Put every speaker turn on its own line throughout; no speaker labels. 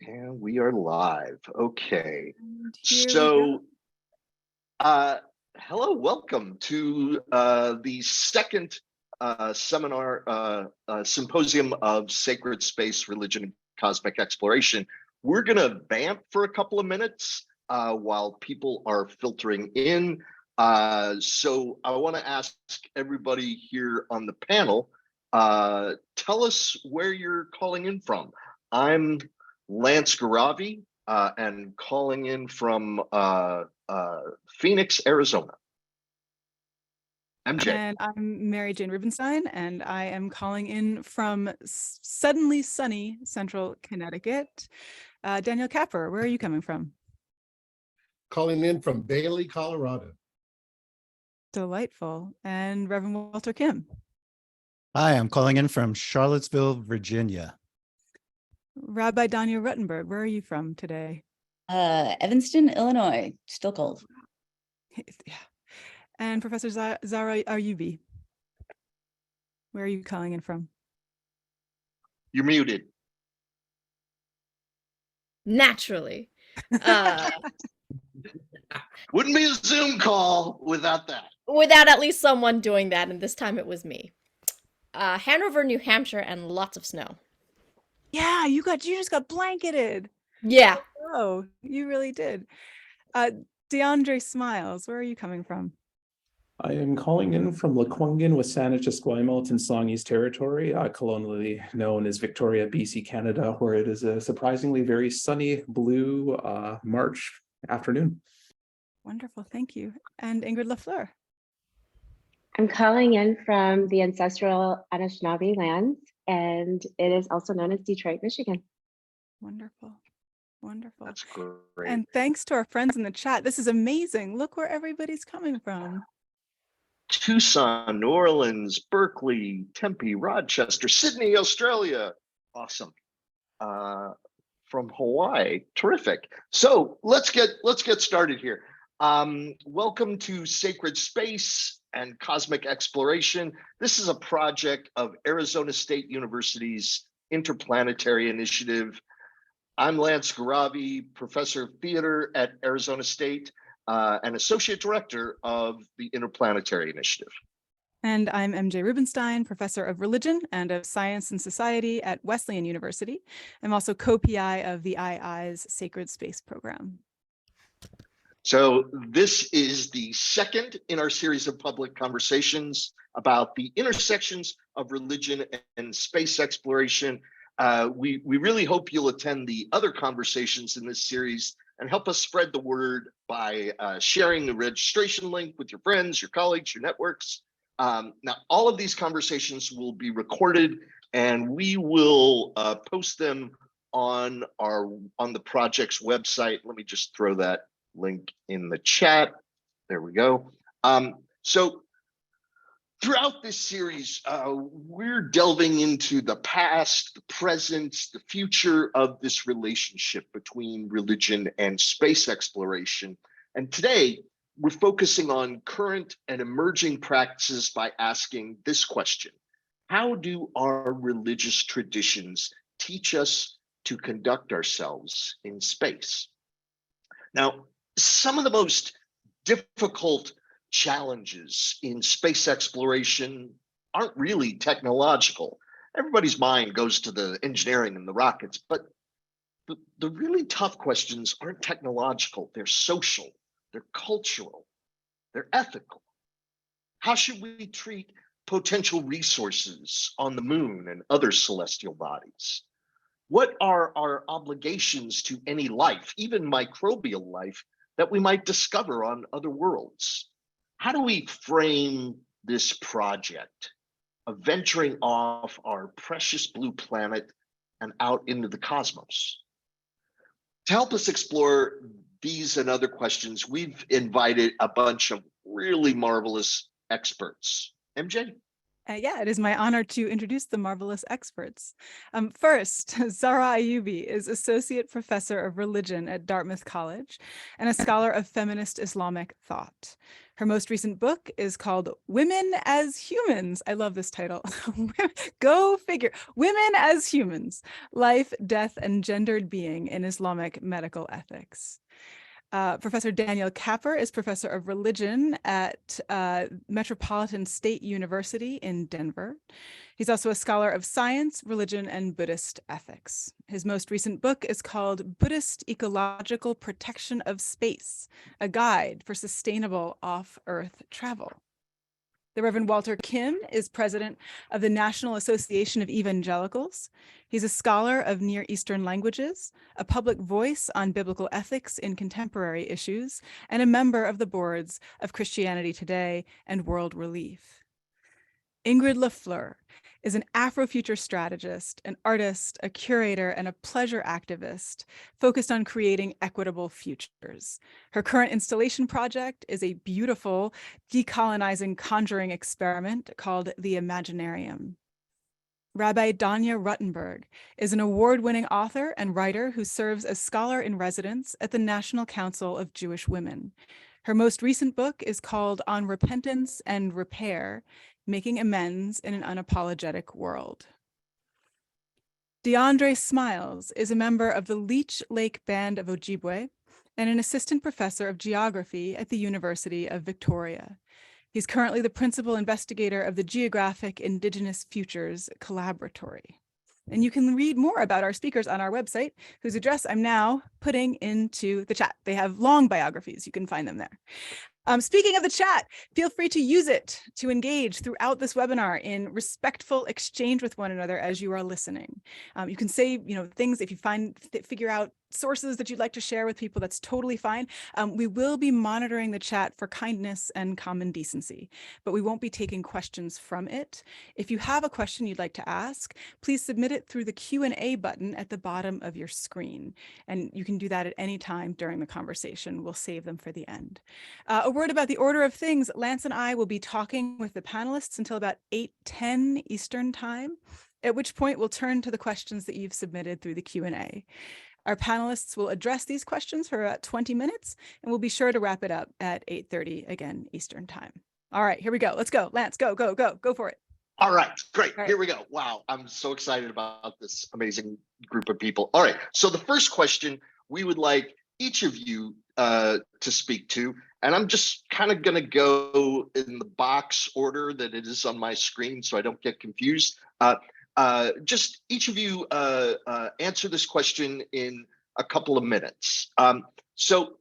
And we are live. Okay.
And here we
So,
go.
hello, welcome to the second seminar symposium of sacred space, religion, and cosmic exploration. We're going to vamp for a couple of minutes while people are filtering in. So I want to ask everybody here on the panel, tell us where you're calling in from. I'm Lance Gharavi, and calling in from Phoenix, Arizona. MJ.
And I'm Mary Jane Rubenstein, and I am calling in from suddenly sunny central Connecticut. Daniel Capper, where are you coming from?
Calling in from Bailey, Colorado.
Delightful. And Reverend Walter Kim.
Hi, I'm calling in from Charlottesville, Virginia.
Rabbi Daniel Ruttenberg, where are you from today?
Evanston, Illinois. Still cold.
Yeah. And Professor Zara Ayubi, where are you calling in from?
You're muted.
Naturally.
Wouldn't be a Zoom call without that.
Without at least someone doing that, and this time it was me. Hanover, New Hampshire, and lots of snow.
Yeah, you just got blanketed.
Yeah.
Oh, you really did. DeAndre Smiles, where are you coming from?
I am calling in from Lekwungen, Wasanich, Esquimalt, and Songhees Territory, colonially known as Victoria, BC, Canada, where it is a surprisingly very sunny blue March afternoon.
Wonderful, thank you. And Ingrid LaFleur.
I'm calling in from the ancestral Anishinaabe lands, and it is also known as Detroit, Michigan.
Wonderful. Wonderful.
That's great.
And thanks to our friends in the chat. This is amazing. Look where everybody's coming from.
Tucson, New Orleans, Berkeley, Tempe, Rochester, Sydney, Australia. Awesome. From Hawaii. Terrific. So let's get started here. Welcome to Sacred Space and Cosmic Exploration. This is a project of Arizona State University's Interplanetary Initiative. I'm Lance Gharavi, professor of theater at Arizona State, and associate director of the Interplanetary Initiative.
And I'm MJ Rubenstein, professor of religion and of science and society at Wesleyan University. I'm also co-PI of the II's Sacred Space program.
So this is the second in our series of public conversations about the intersections of religion and space exploration. We really hope you'll attend the other conversations in this series and help us spread the word by sharing the registration link with your friends, your colleagues, your networks. Now, all of these conversations will be recorded, and we will post them on the project's website. Let me just throw that link in the chat. There we go. So throughout this series, we're delving into the past, the present, the future of this relationship between religion and space exploration. And today, we're focusing on current and emerging practices by asking this question: how do our religious traditions teach us to conduct ourselves in space? Now, some of the most difficult challenges in space exploration aren't really technological. Everybody's mind goes to the engineering and the rockets, but the really tough questions aren't technological. They're social, they're cultural, they're ethical. How should we treat potential resources on the moon and other celestial bodies? What are our obligations to any life, even microbial life, that we might discover on other worlds? How do we frame this project of venturing off our precious blue planet and out into the cosmos? To help us explore these and other questions, we've invited a bunch of really marvelous experts. MJ?
Yeah, it is my honor to introduce the marvelous experts. First, Zahra Ayubi is Associate Professor of Religion at Dartmouth College and a scholar of feminist Islamic thought. Her most recent book is called Women as Humans. I love this title. Go figure. Women as Humans, Life, Death, and Gendered Being in Islamic Medical Ethics. Professor Daniel Capper is Professor of Religion at Metropolitan State University in Denver. He's also a scholar of science, religion, and Buddhist ethics. His most recent book is called Buddhist Ecological Protection of Space, a guide for sustainable off-Earth travel. The Reverend Walter Kim is president of the National Association of Evangelicals. He's a scholar of Near Eastern languages, a public voice on biblical ethics in contemporary issues, and a member of the boards of Christianity Today and World Relief. Ingrid LaFleur is an Afrofuture strategist, an artist, a curator, and a pleasure activist focused on creating equitable futures. Her current installation project is a beautiful decolonizing conjuring experiment called The Imaginarium. Rabbi Daniel Ruttenberg is an award-winning author and writer who serves as scholar in residence at the National Council of Jewish Women. Her most recent book is called On Repentance and Repair, Making Amends in an Unapologetic World. Prof Smiles is a member of the Leech Lake Band of Ojibwe and an assistant professor of geography at the University of Victoria. He's currently the principal investigator of the Geographic Indigenous Futures Collaboratory. And you can read more about our speakers on our website, whose address I'm now putting into the chat. They have long biographies. You can find them there. Speaking of the chat, feel free to use it to engage throughout this webinar in respectful exchange with one another as you are listening. You can say, things if you figure out sources that you'd like to share with people, that's totally fine. We will be monitoring the chat for kindness and common decency, but we won't be taking questions from it. If you have a question you'd like to ask, please submit it through the Q&A button at the bottom of your screen. And you can do that at any time during the conversation. We'll save them for the end. A word about the order of things. Lance and I will be talking with the panelists until about 8:10 Eastern time, at which point we'll turn to the questions that you've submitted through the Q&A. Our panelists will address these questions for about 20 minutes, and we'll be sure to wrap it up at 8:30 again Eastern time. All right, here we go. Let's go. Lance, go for it.
All right, great.
All right.
Here we go. Wow, I'm so excited about this amazing group of people. All right, so the first question we would like each of you to speak to, and I'm just kind of going to go in the box order that it is on my screen so I don't get confused. Just each of you answer this question in a couple of minutes. So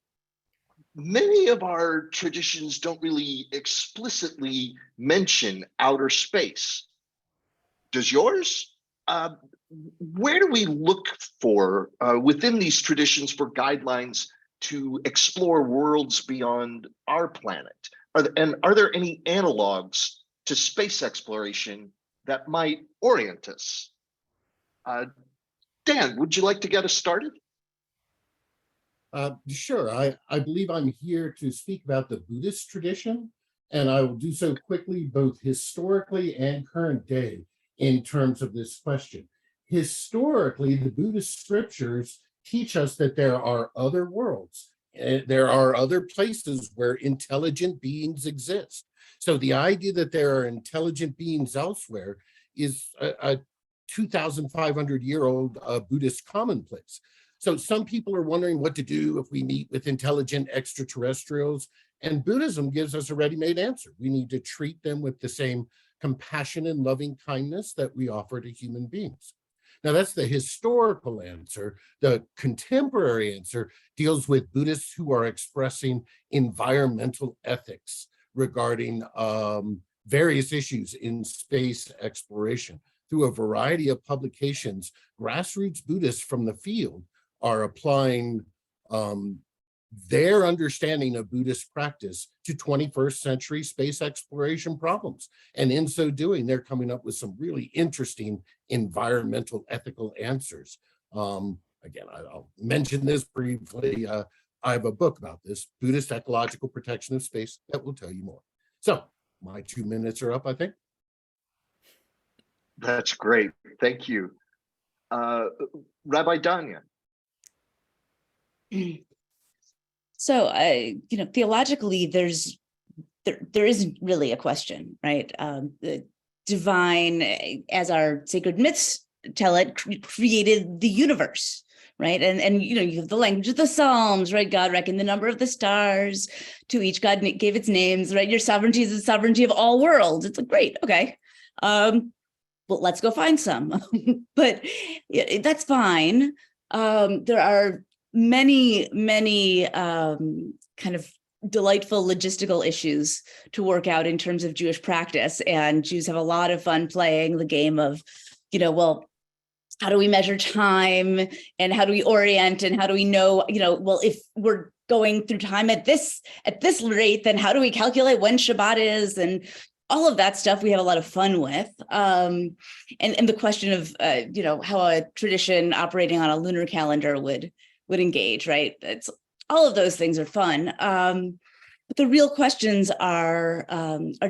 many of our traditions don't really explicitly mention outer space. Does yours? Where do we look for within these traditions for guidelines to explore worlds beyond our planet? Are there any analogs to space exploration that might orient us? Dan, would you like to get us started?
Sure. I believe I'm here to speak about the Buddhist tradition, and I will do so quickly, both historically and current day, in terms of this question. Historically, the Buddhist scriptures teach us that there are other worlds. There are other places where intelligent beings exist. So the idea that there are intelligent beings elsewhere is a 2,500-year-old Buddhist commonplace. So some people are wondering what to do if we meet with intelligent extraterrestrials, and Buddhism gives us a ready-made answer. We need to treat them with the same compassion and loving kindness that we offer to human beings. Now, that's the historical answer. The contemporary answer deals with Buddhists who are expressing environmental ethics regarding various issues in space exploration. Through a variety of publications, grassroots Buddhists from the field are applying their understanding of Buddhist practice to 21st century space exploration problems. And in so doing, they're coming up with some really interesting environmental ethical answers. Again, I'll mention this briefly. I have a book about this, Buddhist Ecological Protection of Space, that will tell you more. So my 2 minutes are up, I think.
That's great. Thank you. Rabbi Daniel.
So, theologically, there isn't really a question, right? The divine, as our sacred myths tell it, created the universe, right? And you have the language of the Psalms, right? God reckoned the number of the stars. To each God gave its names, right? Your sovereignty is the sovereignty of all worlds. It's like, great, okay. Well, let's go find some. But that's fine. There are many kind of delightful logistical issues to work out in terms of Jewish practice. And Jews have a lot of fun playing the game of, well, how do we measure time and how do we orient and how do we know, well, if we're going through time at this rate, then how do we calculate when Shabbat is? And all of that stuff we have a lot of fun with. And the question of, how a tradition operating on a lunar calendar would engage, right? It's all of those things are fun. But the real questions are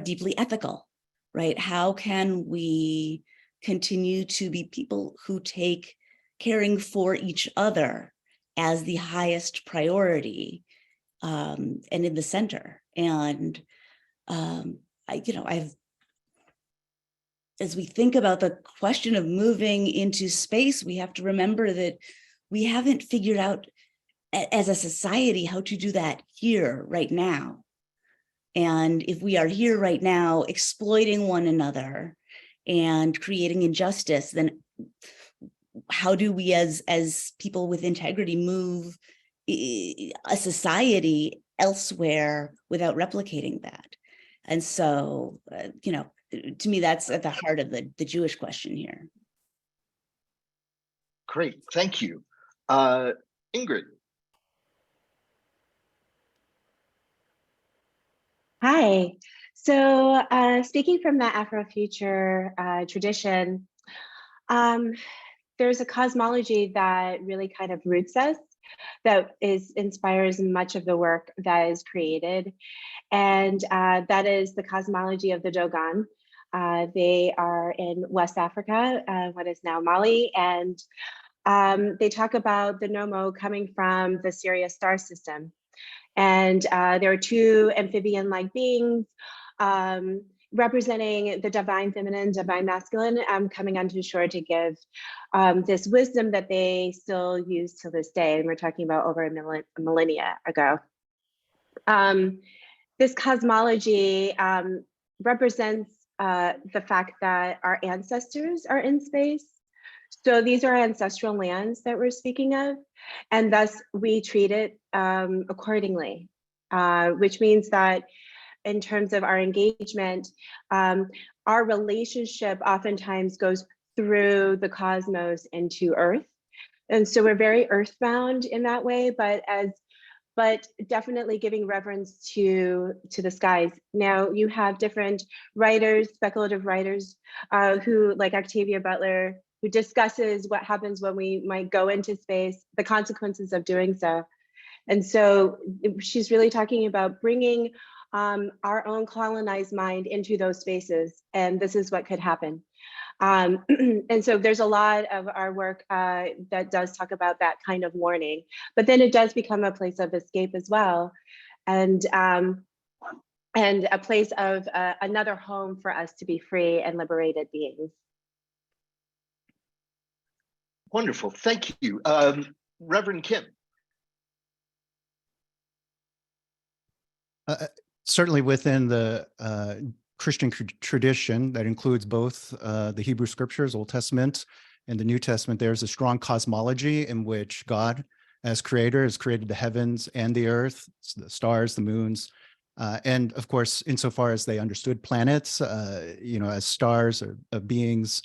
deeply ethical, right? How can we continue to be people who take caring for each other as the highest priority and in the center? And as we think about the question of moving into space, we have to remember that we haven't figured out as a society how to do that here right now. And if we are here right now exploiting one another and creating injustice, then how do we as people with integrity move a society elsewhere without replicating that? And so, to me, that's at the heart of the Jewish question here.
Great, thank you. Ingrid.
Hi. So speaking from the Afrofuture tradition, there's a cosmology that really kind of roots us, that inspires much of the work that is created. And that is the cosmology of the Dogon. They are in West Africa, what is now Mali, and they talk about the Nomo coming from the Sirius star system. And there are two amphibian-like beings representing the divine feminine, divine masculine, coming onto shore to give this wisdom that they still use to this day. And we're talking about over a millennia ago. This cosmology represents the fact that our ancestors are in space. So these are ancestral lands that we're speaking of, and thus we treat it accordingly, which means that in terms of our engagement, our relationship oftentimes goes through the cosmos into Earth. And so we're very earthbound in that way, but definitely giving reverence to the skies. Now you have different writers, speculative writers, who, like Octavia Butler, who discusses what happens when we might go into space, the consequences of doing so. And so she's really talking about bringing our own colonized mind into those spaces, and this is what could happen. And so there's a lot of our work that does talk about that kind of warning, but then it does become a place of escape as well, and a place of another home for us to be free and liberated beings.
Wonderful, thank you. Reverend Kim.
Certainly within the Christian tradition that includes both the Hebrew scriptures, Old Testament, and the New Testament, there's a strong cosmology in which God, as creator, has created the heavens and the earth, the stars, the moons, and of course, insofar as they understood planets, as stars or beings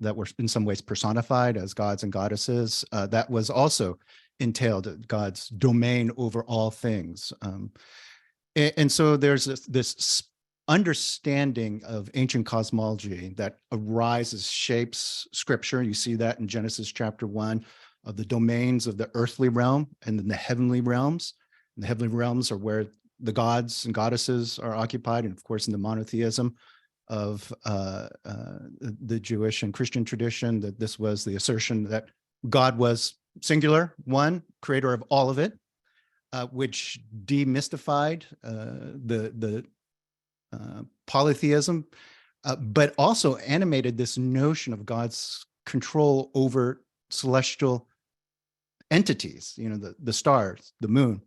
that were in some ways personified as gods and goddesses, that was also entailed God's domain over all things. And so there's this understanding of ancient cosmology that arises, shapes scripture. You see that in Genesis chapter 1, of the domains of the earthly realm and then the heavenly realms. And the heavenly realms are where the gods and goddesses are occupied, and of course in the monotheism of the Jewish and Christian tradition, that this was the assertion that God was singular, one, creator of all of it, which demystified the polytheism, but also animated this notion of God's control over celestial entities, the stars, the moon.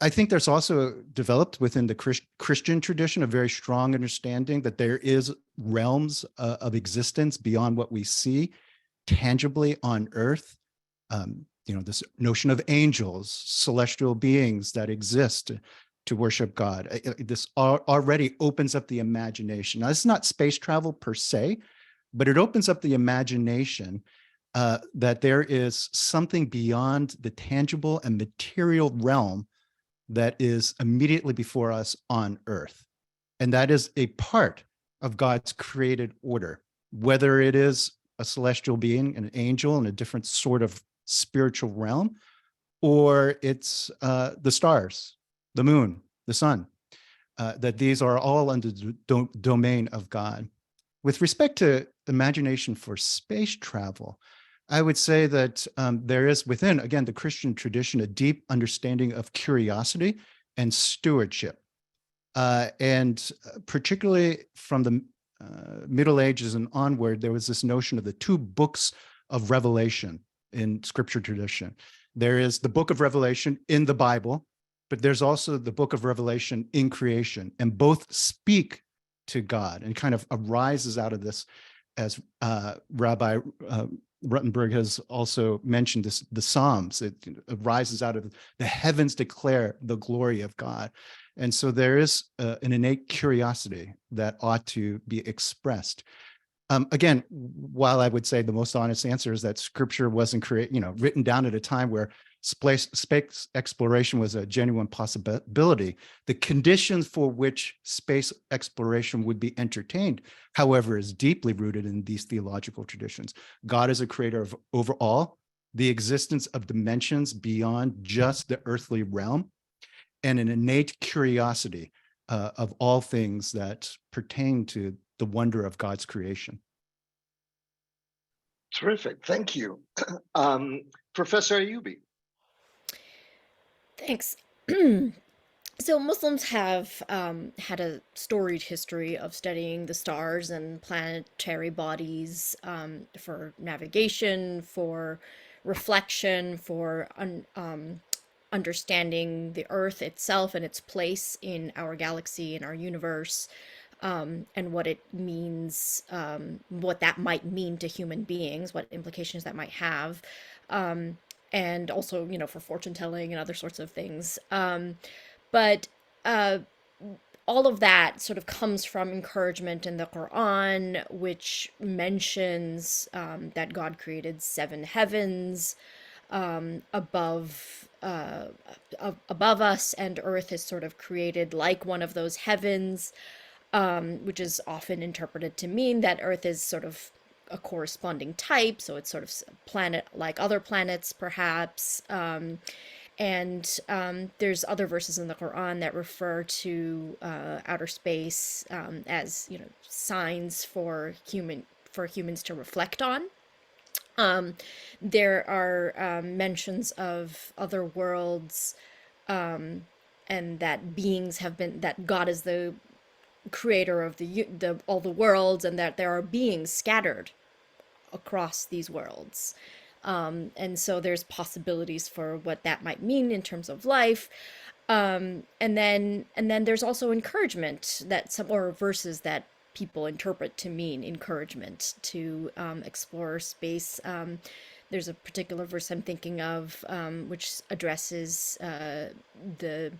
I think there's also developed within the Christian tradition a very strong understanding that there is realms of existence beyond what we see tangibly on earth. This notion of angels, celestial beings that exist to worship God. This already opens up the imagination. Now, it's not space travel per se, but it opens up the imagination that there is something beyond the tangible and material realm that is immediately before us on earth. And that is a part of God's created order, whether it is a celestial being, an angel in a different sort of spiritual realm, or it's the stars, the moon, the sun, that these are all under the domain of God. With respect to imagination for space travel, I would say that there is within, again, the Christian tradition, a deep understanding of curiosity and stewardship. And particularly from the Middle Ages and onward, there was this notion of the two books of Revelation in scripture tradition. There is the book of Revelation in the Bible, but there's also the book of Revelation in creation, and both speak to God and kind of arises out of this, as Rabbi Ruttenberg has also mentioned, the Psalms. It arises out of the heavens declare the glory of God. And so there is an innate curiosity that ought to be expressed. Again, while I would say the most honest answer is that scripture wasn't written down at a time where space exploration was a genuine possibility, the conditions for which space exploration would be entertained, however, is deeply rooted in these theological traditions. God is a creator of over all, the existence of dimensions beyond just the earthly realm, and an innate curiosity of all things that pertain to the wonder of God's creation.
Terrific, thank you. Professor Ayubi.
Thanks. So Muslims have had a storied history of studying the stars and planetary bodies for navigation, for reflection, for understanding the Earth itself and its place in our galaxy, in our universe, and what it means, what that might mean to human beings, what implications that might have. And also, for fortune telling and other sorts of things. But all of that sort of comes from encouragement in the Quran, which mentions that God created 7 heavens above us, and Earth is sort of created like one of those heavens, which is often interpreted to mean that Earth is sort of a corresponding type, so it's sort of planet like other planets, perhaps. And there's other verses in the Quran that refer to outer space as signs for humans to reflect on. There are mentions of other worlds, and that God is the creator of all the worlds, and that there are beings scattered across these worlds. And so there's possibilities for what that might mean in terms of life. And then there's also encouragement or verses that people interpret to mean encouragement to explore space. There's a particular verse I'm thinking of, which addresses the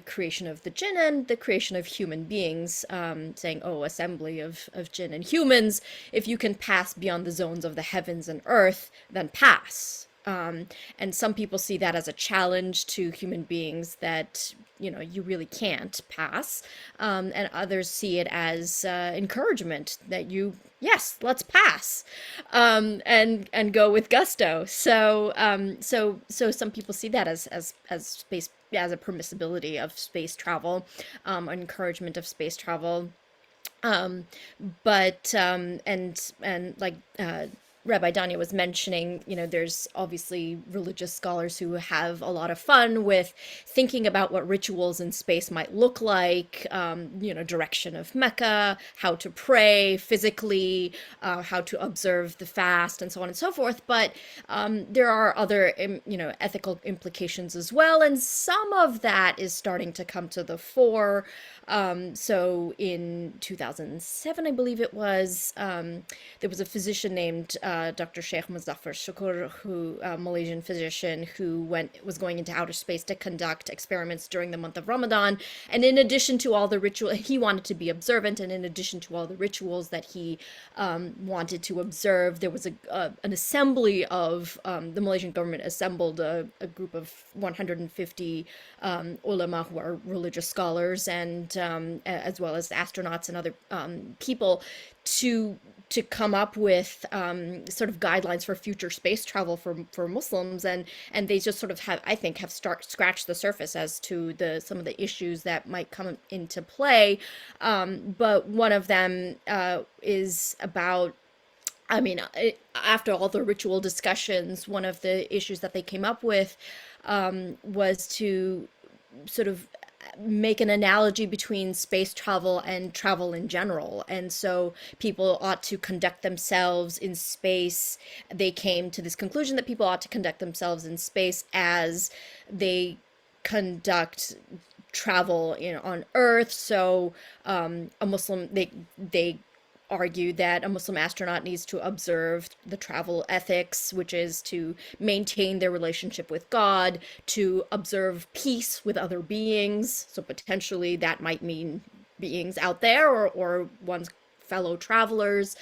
creation of the jinn and the creation of human beings, saying, "Oh, assembly of jinn and humans, if you can pass beyond the zones of the heavens and earth, then pass." And some people see that as a challenge to human beings that, you really can't pass. And others see it as encouragement that yes, let's pass, and go with gusto. So some people see that as space, as a permissibility of space travel, encouragement of space travel. And like Rabbi Daniel was mentioning, there's obviously religious scholars who have a lot of fun with thinking about what rituals in space might look like, direction of Mecca, how to pray physically, how to observe the fast, and so on and so forth. But there are other, ethical implications as well, and some of that is starting to come to the fore. So in 2007, I believe it was, there was a physician named Dr. Sheikh Muzaffar Shukur, who Malaysian physician who was going into outer space to conduct experiments during the month of Ramadan. And in addition to all the ritual, he wanted to be observant, and in addition to all the rituals that he wanted to observe, there was an assembly of the Malaysian government assembled a group of 150 ulama, who are religious scholars, and as well as astronauts and other people, to come up with sort of guidelines for future space travel for Muslims, and they just sort of have scratched the surface as to some of the issues that might come into play. But one of them is about, after all the ritual discussions, one of the issues that they came up with was to sort of make an analogy between space travel and travel in general. And so people ought to conduct themselves in space. They came to this conclusion that people ought to conduct themselves in space as they conduct travel on Earth. So a Muslim, they argued that a Muslim astronaut needs to observe the travel ethics, which is to maintain their relationship with God, to observe peace with other beings. So potentially that might mean beings out there or one's fellow travelers.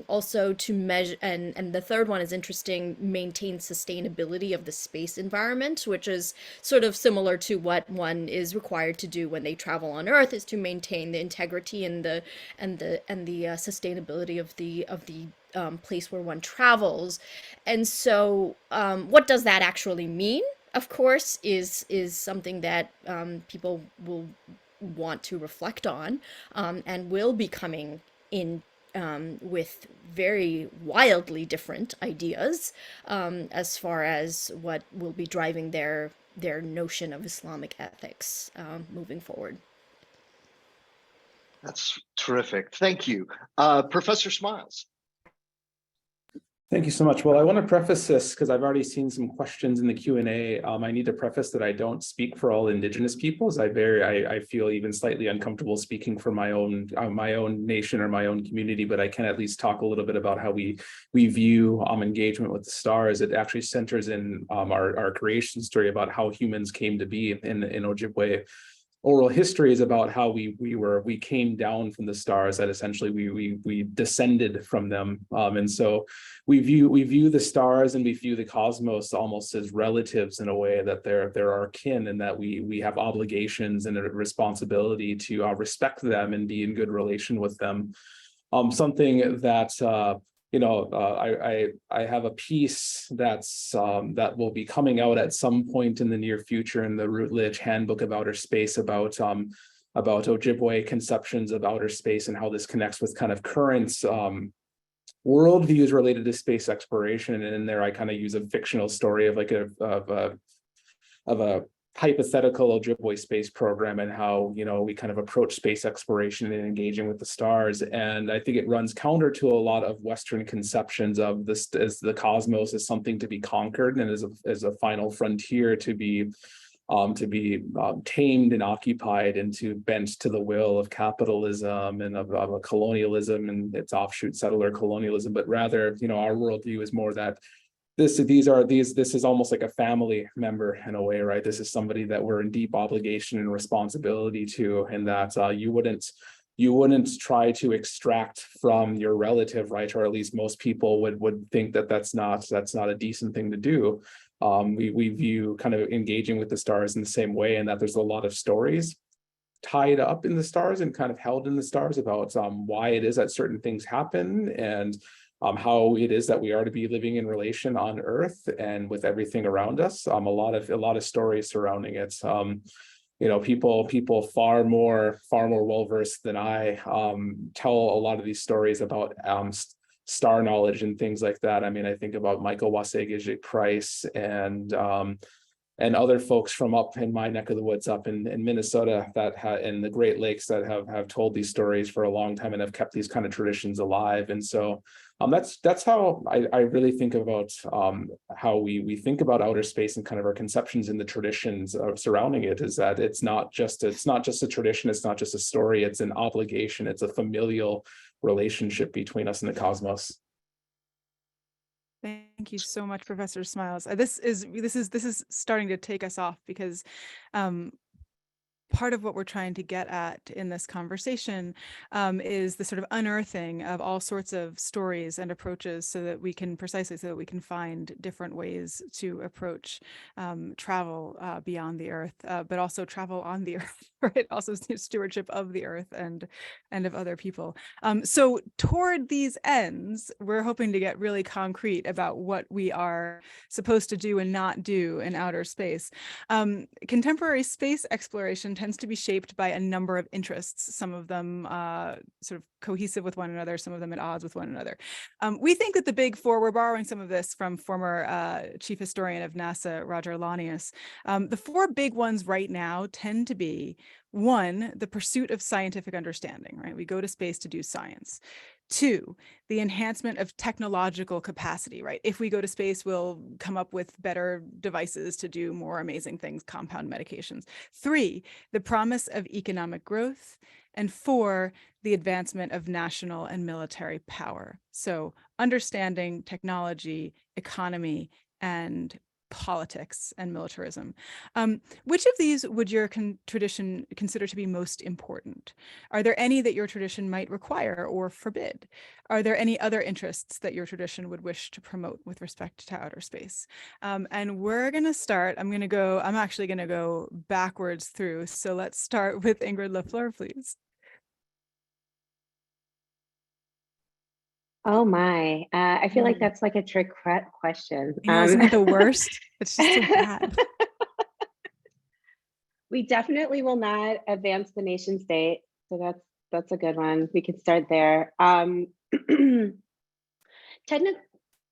Also to measure, and the third one is interesting, maintain sustainability of the space environment, which is sort of similar to what one is required to do when they travel on Earth, is to maintain the integrity and the sustainability of the place where one travels. And so what does that actually mean, of course, is something that people will want to reflect on, and will be coming in with very wildly different ideas as far as what will be driving their notion of Islamic ethics moving forward.
That's terrific. Thank you. Professor Smiles.
Thank you so much. Well, I want to preface this because I've already seen some questions in the Q&A. I need to preface that I don't speak for all Indigenous peoples. I feel even slightly uncomfortable speaking for my own nation or my own community, but I can at least talk a little bit about how we view engagement with the stars. It actually centers in our creation story about how humans came to be in Ojibwe. Oral history is about how we came down from the stars, that essentially we descended from them, and so we view the stars and we view the cosmos almost as relatives in a way, that they're our kin, and that we have obligations and a responsibility to respect them and be in good relation with them. Something that I have a piece that will be coming out at some point in the near future in the Routledge Handbook of Outer Space about Ojibwe conceptions of outer space and how this connects with kind of current worldviews related to space exploration. And in there, I kind of use a fictional story of a hypothetical Ojibwe space program, and how we kind of approach space exploration and engaging with the stars. And I think it runs counter to a lot of Western conceptions of this as the cosmos as something to be conquered and as a final frontier to be tamed and occupied and to bent to the will of capitalism and of a colonialism and its offshoot settler colonialism. But rather, our worldview is more that this is almost like a family member in a way, right? This is somebody that we're in deep obligation and responsibility to, and that you wouldn't try to extract from your relative, right? Or at least most people would think that that's not a decent thing to do. We view kind of engaging with the stars in the same way, and that there's a lot of stories tied up in the stars and kind of held in the stars about why it is that certain things happen, and how it is that we are to be living in relation on Earth and with everything around us. A lot of stories surrounding it. people far more well-versed than I tell a lot of these stories about star knowledge and things like that. I mean, I think about Michael Wasegejik Price and other folks from up in my neck of the woods up in Minnesota that in the Great Lakes that have told these stories for a long time and have kept these kind of traditions alive. And so that's how I really think about how we think about outer space and kind of our conceptions in the traditions surrounding it, is that it's not just a tradition, it's not just a story, it's an obligation, it's a familial relationship between us and the cosmos.
Thank you so much, Professor Smiles. This is starting to take us off, because part of what we're trying to get at in this conversation is the sort of unearthing of all sorts of stories and approaches, so that we can find different ways to approach travel beyond the earth, but also travel on the earth, right? Also stewardship of the earth and of other people. So toward these ends, we're hoping to get really concrete about what we are supposed to do and not do in outer space. Contemporary space exploration tends to be shaped by a number of interests, some of them sort of cohesive with one another, some of them at odds with one another. We think that the big four, we're borrowing some of this from former chief historian of NASA, Roger Lanius. The four big ones right now tend to be: one, the pursuit of scientific understanding, right? We go to space to do science. Two, the enhancement of technological capacity, right? If we go to space, we'll come up with better devices to do more amazing things, compound medications. Three, the promise of economic growth. And four, the advancement of national and military power. So understanding, technology, economy, and politics and militarism. Which of these would your tradition consider to be most important? Are there any that your tradition might require or forbid? Are there any other interests that your tradition would wish to promote with respect to outer space? And we're going to start, I'm actually going to go backwards through. So let's start with Ingrid LaFleur, please.
Oh my, I feel like that's like a trick question.
Isn't it the worst? It's just so bad.
We definitely will not advance the nation state. So that's a good one. We could start there.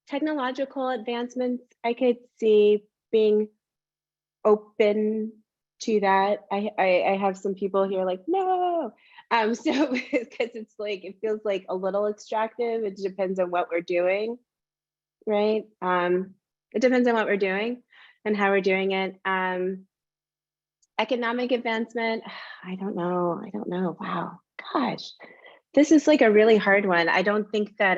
Technological advancements, I could see being open to that. I have some people here like, no. So because it's like, it feels like a little extractive. It depends on what we're doing, right? It depends on what we're doing and how we're doing it. Economic advancement, I don't know. Wow, gosh, this is like a really hard one. I don't think that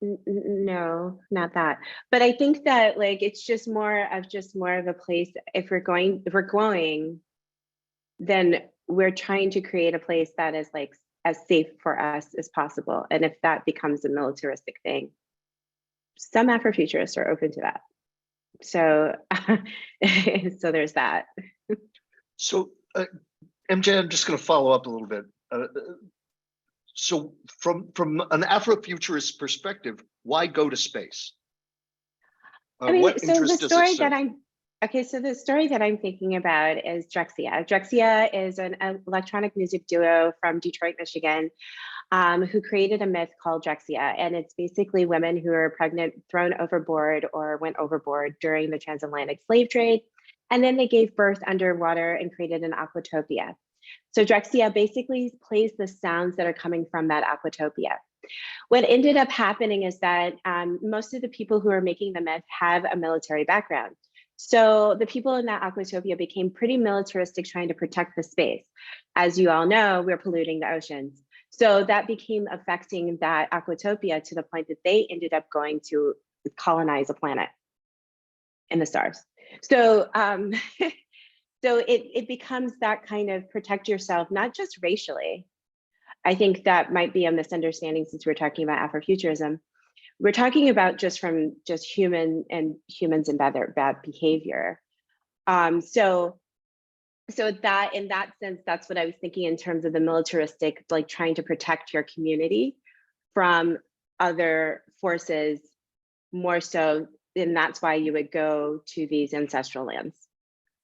no, not that. But I think that like it's just more of a place. If we're going, then we're trying to create a place that is like as safe for us as possible. And if that becomes a militaristic thing, some Afrofuturists are open to that. So, so there's that.
So, MJ, I'm just going to follow up a little bit. So from an Afrofuturist perspective, why go to space?
I mean,
what
so
interest
the
does it
story so the story that I'm thinking about is Drexciya. Drexciya is an electronic music duo from Detroit, Michigan, who created a myth called Drexciya. And it's basically women who are pregnant, thrown overboard or went overboard during the transatlantic slave trade. And then they gave birth underwater and created an aquatopia. So Drexciya basically plays the sounds that are coming from that aquatopia. What ended up happening is that most of the people who are making the myth have a military background. So the people in that aquatopia became pretty militaristic, trying to protect the space. As you all know, we're polluting the oceans. So that became affecting that aquatopia to the point that they ended up going to colonize a planet in the stars. So so it becomes that kind of protect yourself, not just racially. I think that might be a misunderstanding since we're talking about Afrofuturism. We're talking about just humans and bad behavior. So that in that sense, that's what I was thinking in terms of the militaristic, like trying to protect your community from other forces, more so that's why you would go to these ancestral lands.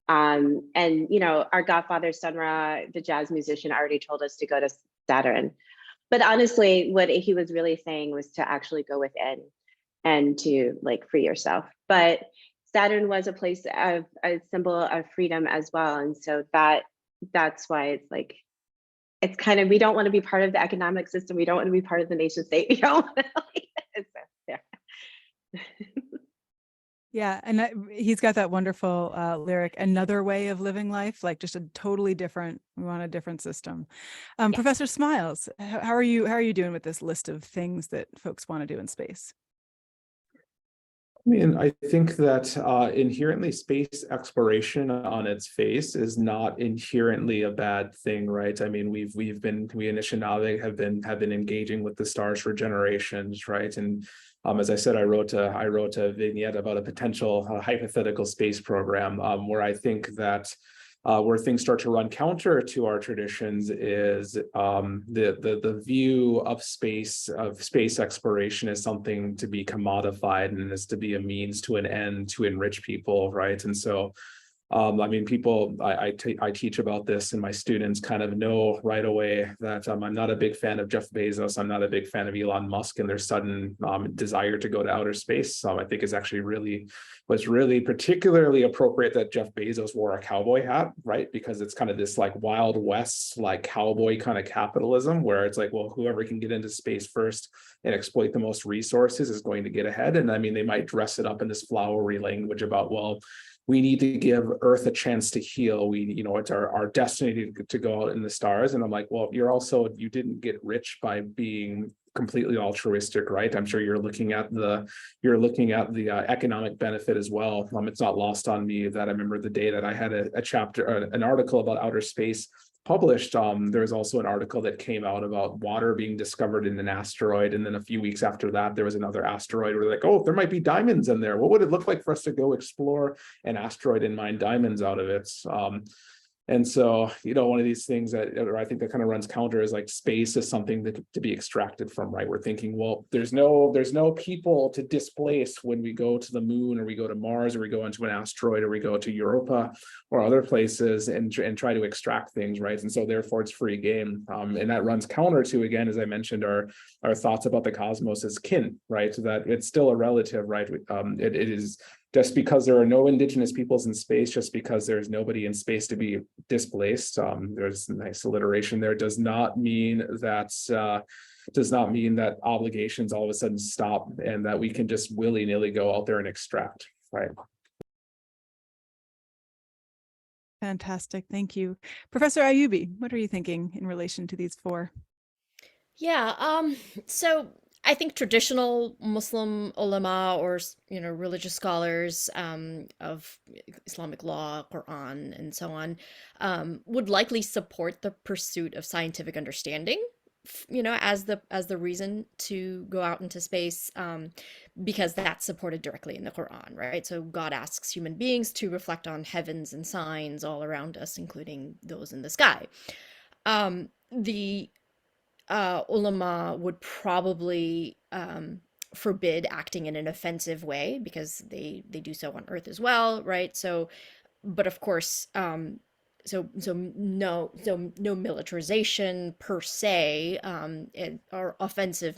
And our godfather Sun Ra, the jazz musician, already told us to go to Saturn. But honestly, what he was really saying was to actually go within and to like free yourself. But Saturn was a place of a symbol of freedom as well. And so that's why it's like, it's kind of, we don't want to be part of the economic system. We don't want to be part of the nation state. We don't want to yeah.
Yeah, and he's got that wonderful lyric, another way of living life, like just a totally different, we want a different system.
Yeah.
Professor Smiles, how are you doing with this list of things that folks want to do in space?
I mean, I think that inherently space exploration on its face is not inherently a bad thing, right? I mean, we Anishinaabe have been engaging with the stars for generations, right? And as I said, I wrote a vignette about a potential hypothetical space program where I think that where things start to run counter to our traditions is the view of space exploration as something to be commodified and is to be a means to an end to enrich people, right? And so I mean, people, I teach about this and my students kind of know right away that I'm not a big fan of Jeff Bezos. I'm not a big fan of Elon Musk and their sudden desire to go to outer space. I think is actually was really particularly appropriate that Jeff Bezos wore a cowboy hat, right? Because it's kind of this like Wild West, like cowboy kind of capitalism where it's like, well, whoever can get into space first and exploit the most resources is going to get ahead. And I mean, they might dress it up in this flowery language about, well, we need to give Earth a chance to heal. It's our destiny to go out in the stars. And I'm like, well, you didn't get rich by being completely altruistic, right? I'm sure you're looking at the economic benefit as well. It's not lost on me that I remember the day that I had a chapter, an article about outer space published. There was also an article that came out about water being discovered in an asteroid. And then a few weeks after that, there was another asteroid where like, oh, there might be diamonds in there. What would it look like for us to go explore an asteroid and mine diamonds out of it? And so, one of these things that I think that kind of runs counter is like space is something that to be extracted from, right? We're thinking, well, there's no people to displace when we go to the moon or we go to Mars or we go into an asteroid or we go to Europa or other places and try to extract things, right? And so therefore it's free game. And that runs counter to, again, as I mentioned, our thoughts about the cosmos as kin, right? So that it's still a relative, right? It is just because there are no indigenous peoples in space, just because there's nobody in space to be displaced. There's a nice alliteration there. Does not mean that obligations all of a sudden stop and that we can just willy-nilly go out there and extract, right?
Fantastic, thank you. Professor Ayubi, what are you thinking in relation to these four?
Yeah, so I think traditional Muslim ulama or religious scholars of Islamic law, Quran, and so on would likely support the pursuit of scientific understanding, as the reason to go out into space, because that's supported directly in the Quran, right? So God asks human beings to reflect on heavens and signs all around us, including those in the sky. The ulama would probably forbid acting in an offensive way because they do so on Earth as well, right? So, but of course, so no militarization per se, or offensive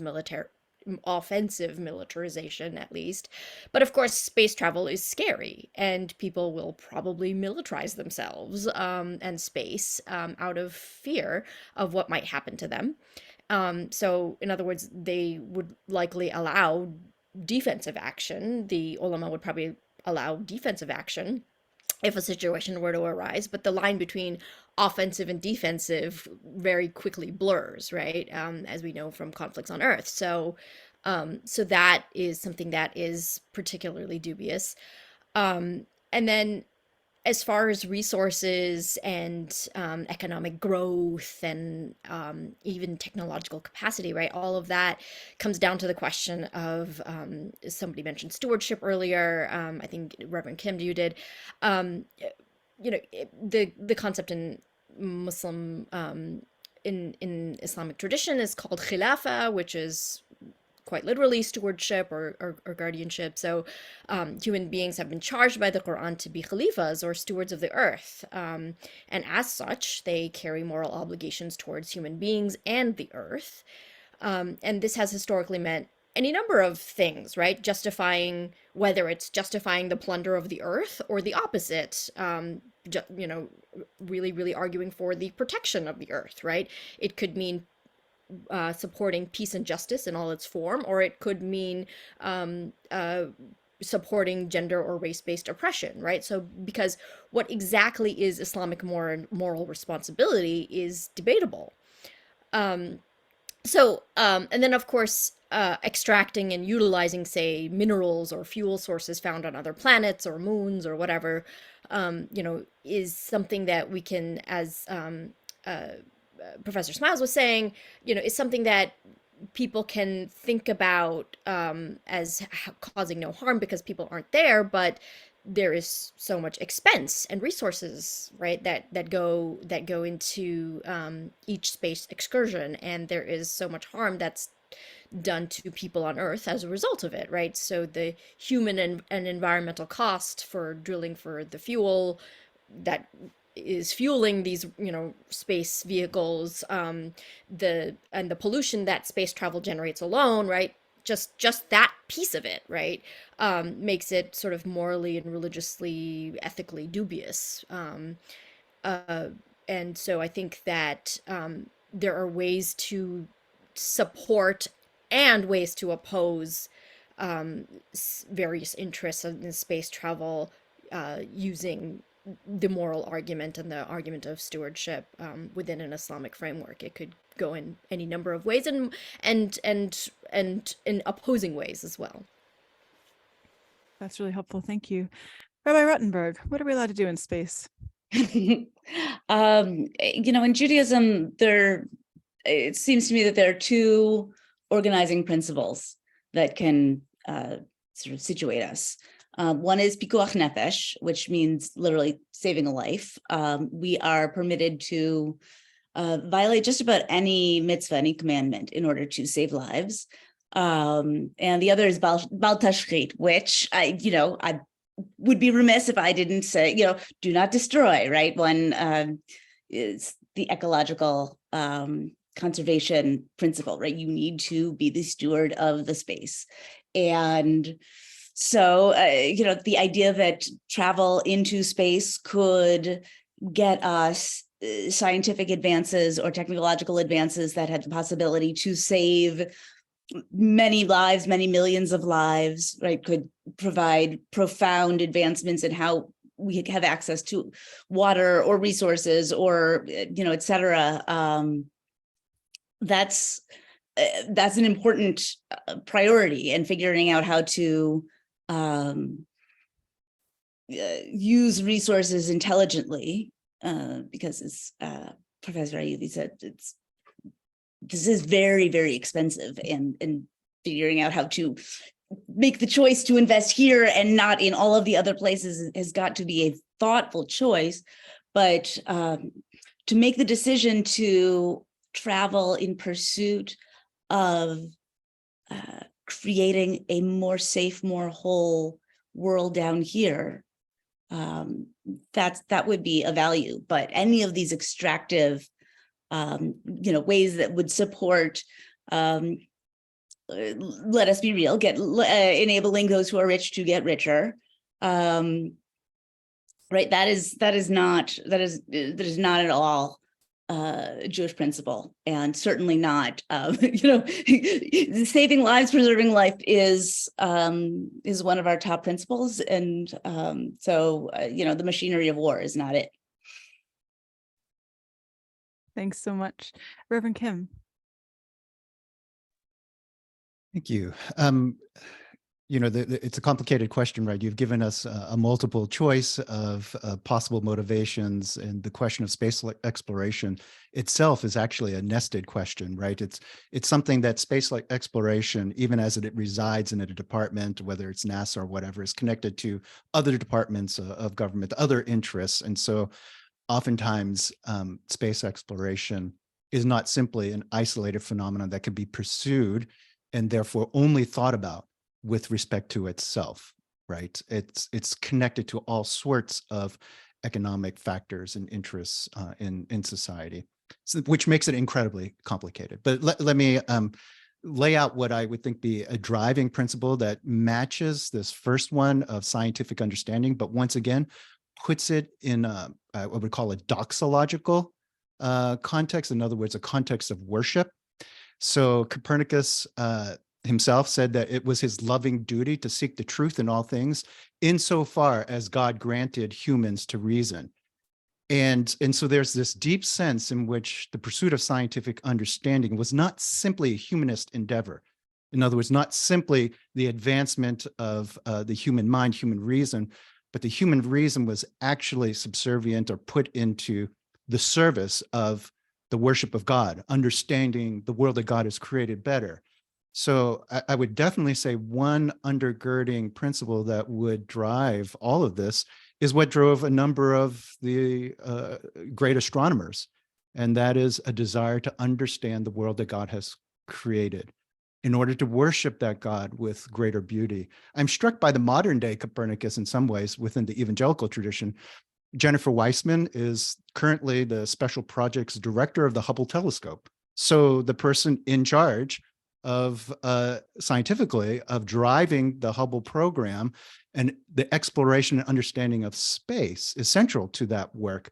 militarization at least. But of course, space travel is scary and people will probably militarize themselves and space out of fear of what might happen to them. So in other words, they would likely allow defensive action. The ulama would probably allow defensive action if a situation were to arise, but the line between offensive and defensive very quickly blurs, right? As we know from conflicts on Earth. So that is something that is particularly dubious. And then as far as resources and economic growth and even technological capacity, right? All of that comes down to the question of, somebody mentioned stewardship earlier. I think Rev Kim, you did. The concept in Muslim, in Islamic tradition is called khilafa, which is quite literally stewardship or guardianship. So human beings have been charged by the Quran to be khalifas or stewards of the earth. And as such, they carry moral obligations towards human beings and the earth. And this has historically meant any number of things, right? Justifying, whether it's justifying the plunder of the earth or the opposite, really, really arguing for the protection of the earth, right? It could mean supporting peace and justice in all its form, or it could mean supporting gender or race-based oppression, right? So because what exactly is Islamic moral responsibility is debatable. And then of course, extracting and utilizing, say, minerals or fuel sources found on other planets or moons or whatever, is something that we can, as Professor Smiles was saying, is something that people can think about as causing no harm because people aren't there, but there is so much expense and resources, right, that go into each space excursion, and there is so much harm that's done to people on Earth as a result of it, right? So the human and environmental cost for drilling for the fuel that is fueling these, space vehicles, the pollution that space travel generates alone, right? Just that piece of it, right, makes it sort of morally and religiously, ethically dubious. And so I think that there are ways to support and ways to oppose various interests in space travel using the moral argument and the argument of stewardship within an Islamic framework. It could go in any number of ways and in opposing ways as well.
That's really helpful. Thank you. Rabbi Rottenberg, what are we allowed to do in space?
In Judaism, it seems to me that there are two organizing principles that can sort of situate us. One is pikuach nefesh, which means literally saving a life. We are permitted to violate just about any mitzvah, any commandment, in order to save lives. And the other is bal tashchit, which I would be remiss if I didn't say, do not destroy, right? One is the ecological conservation principle, right? You need to be the steward of the space. And so, the idea that travel into space could get us scientific advances or technological advances that had the possibility to save many lives, many millions of lives, right, could provide profound advancements in how we have access to water or resources or, et cetera. That's an important priority, and figuring out how to use resources intelligently, because as Professor Ayubi said, this is very, very expensive, and figuring out how to make the choice to invest here and not in all of the other places has got to be a thoughtful choice. But to make the decision to travel in pursuit of creating a more safe, more whole world down here, that would be a value. But any of these extractive ways that would support, let us be real, enabling those who are rich to get richer, right? That is not at all Jewish principle, and certainly not, saving lives, preserving life is one of our top principles. And so the machinery of war is not it.
Thanks so much. Reverend Kim.
Thank you. It's a complicated question, right? You've given us a multiple choice of possible motivations, and the question of space exploration itself is actually a nested question, right? It's something that space exploration, even as it resides in a department, whether it's NASA or whatever, is connected to other departments of government, other interests. And so oftentimes space exploration is not simply an isolated phenomenon that can be pursued and therefore only thought about with respect to itself, right? It's connected to all sorts of economic factors and interests in society, so, which makes it incredibly complicated. But let me lay out what I would think be a driving principle that matches this first one of scientific understanding, but once again, puts it in what we call a doxological context. In other words, a context of worship. So Copernicus himself said that it was his loving duty to seek the truth in all things, insofar as God granted humans to reason. And so there's this deep sense in which the pursuit of scientific understanding was not simply a humanist endeavor. In other words, not simply the advancement of the human mind, human reason, but the human reason was actually subservient or put into the service of the worship of God, understanding the world that God has created better. So I would definitely say one undergirding principle that would drive all of this is what drove a number of the great astronomers, and that is a desire to understand the world that God has created in order to worship that God with greater beauty. I'm struck by the modern day Copernicus in some ways within the evangelical tradition. Jennifer Weissman is currently the special projects director of the Hubble telescope. So the person in charge of scientifically of driving the Hubble program, and the exploration and understanding of space is central to that work.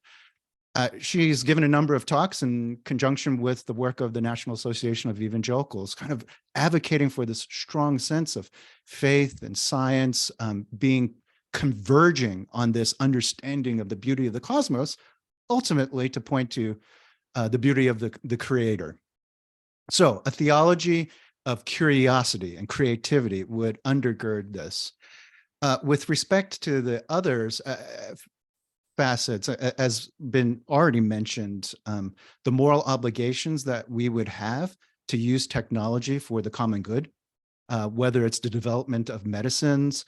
She's given a number of talks in conjunction with the work of the National Association of Evangelicals, kind of advocating for this strong sense of faith and science being converging on this understanding of the beauty of the cosmos, ultimately to point to the beauty of the creator. So a theology of curiosity and creativity would undergird this. With respect to the others, facets, as been already mentioned, the moral obligations that we would have to use technology for the common good, whether it's the development of medicines,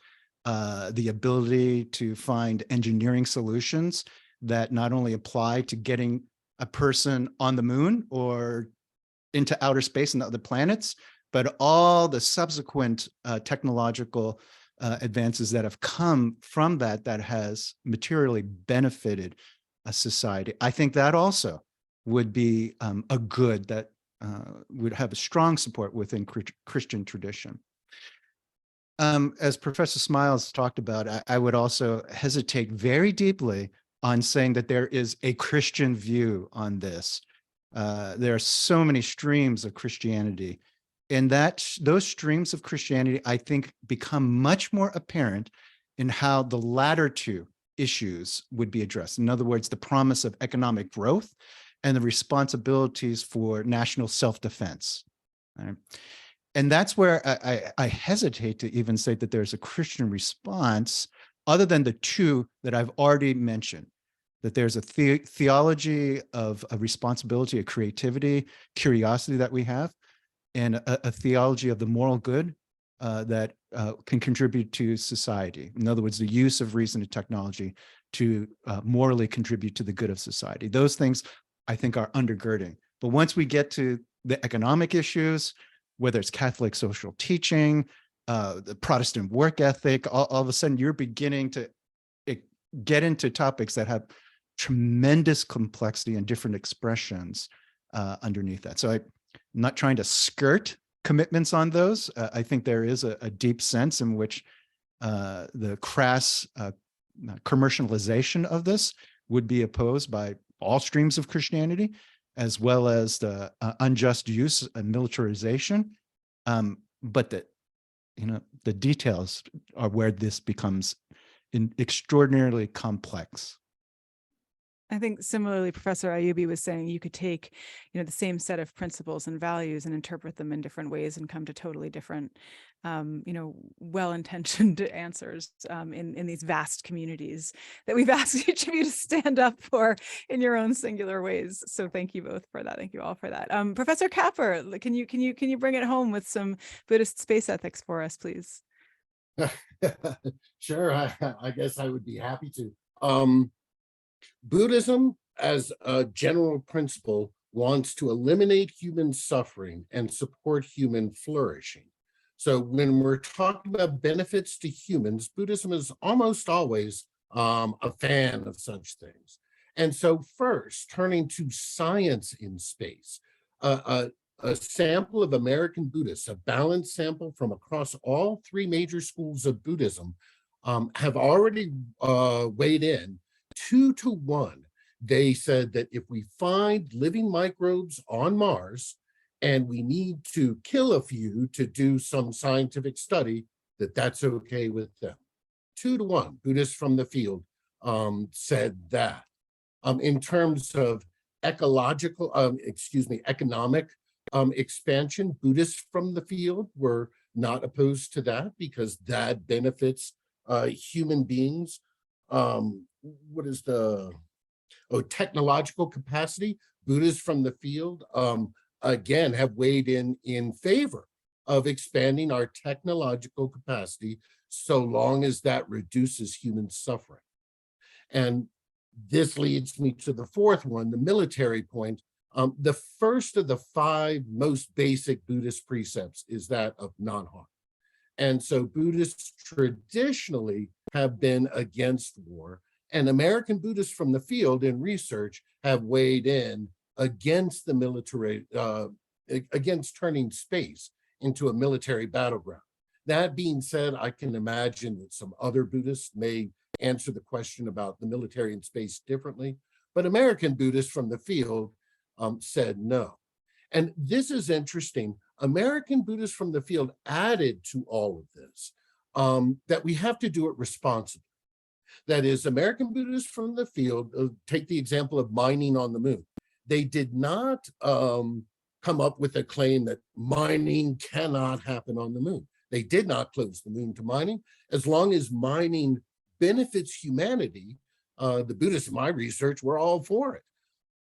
the ability to find engineering solutions that not only apply to getting a person on the moon or into outer space and other planets, but all the subsequent technological advances that have come from that has materially benefited a society. I think that also would be a good that would have a strong support within Christian tradition. As Professor Smiles talked about, I would also hesitate very deeply on saying that there is a Christian view on this. There are so many streams of Christianity, and those streams of Christianity, I think, become much more apparent in how the latter two issues would be addressed. In other words, the promise of economic growth and the responsibilities for national self-defense. Right? And that's where I hesitate to even say that there's a Christian response other than the two that I've already mentioned, that there's a theology of a responsibility, a creativity, curiosity that we have, and a theology of the moral good that can contribute to society. In other words, the use of reason and technology to morally contribute to the good of society. Those things, I think, are undergirding. But once we get to the economic issues, whether it's Catholic social teaching, the Protestant work ethic, all of a sudden you're beginning to get into topics that have tremendous complexity and different expressions underneath that. So I'm not trying to skirt commitments on those. I think there is a deep sense in which the crass commercialization of this would be opposed by all streams of Christianity, as well as the unjust use and militarization. But the details are where this becomes extraordinarily complex.
I think similarly, Professor Ayubi was saying you could take, the same set of principles and values and interpret them in different ways and come to totally different, well-intentioned answers in these vast communities that we've asked each of you to stand up for in your own singular ways. So thank you both for that. Thank you all for that. Professor Capper, can you bring it home with some Buddhist space ethics for us, please?
Sure, I guess I would be happy to. Buddhism, as a general principle, wants to eliminate human suffering and support human flourishing. So when we're talking about benefits to humans, Buddhism is almost always a fan of such things. And so first, turning to science in space, a sample of American Buddhists, a balanced sample from across all three major schools of Buddhism, have already weighed in 2-to-1. They said that if we find living microbes on Mars and we need to kill a few to do some scientific study, that's okay with them. 2-to-1, Buddhists from the field said that. In terms of economic expansion, Buddhists from the field were not opposed to that because that benefits human beings. Technological capacity. Buddhists from the field, again, have weighed in favor of expanding our technological capacity so long as that reduces human suffering. And this leads me to the fourth one, the military point. The first of the 5 most basic Buddhist precepts is that of non-harm. And so Buddhists traditionally have been against war, and American Buddhists from the field in research have weighed in against the military, against turning space into a military battleground. That being said, I can imagine that some other Buddhists may answer the question about the military and space differently, but American Buddhists from the field said no. And this is interesting. American Buddhists from the field added to all of this that we have to do it responsibly. That is, American Buddhists from the field, take the example of mining on the moon. They did not come up with a claim that mining cannot happen on the moon. They did not close the moon to mining. As long as mining benefits humanity, the Buddhists in my research were all for it.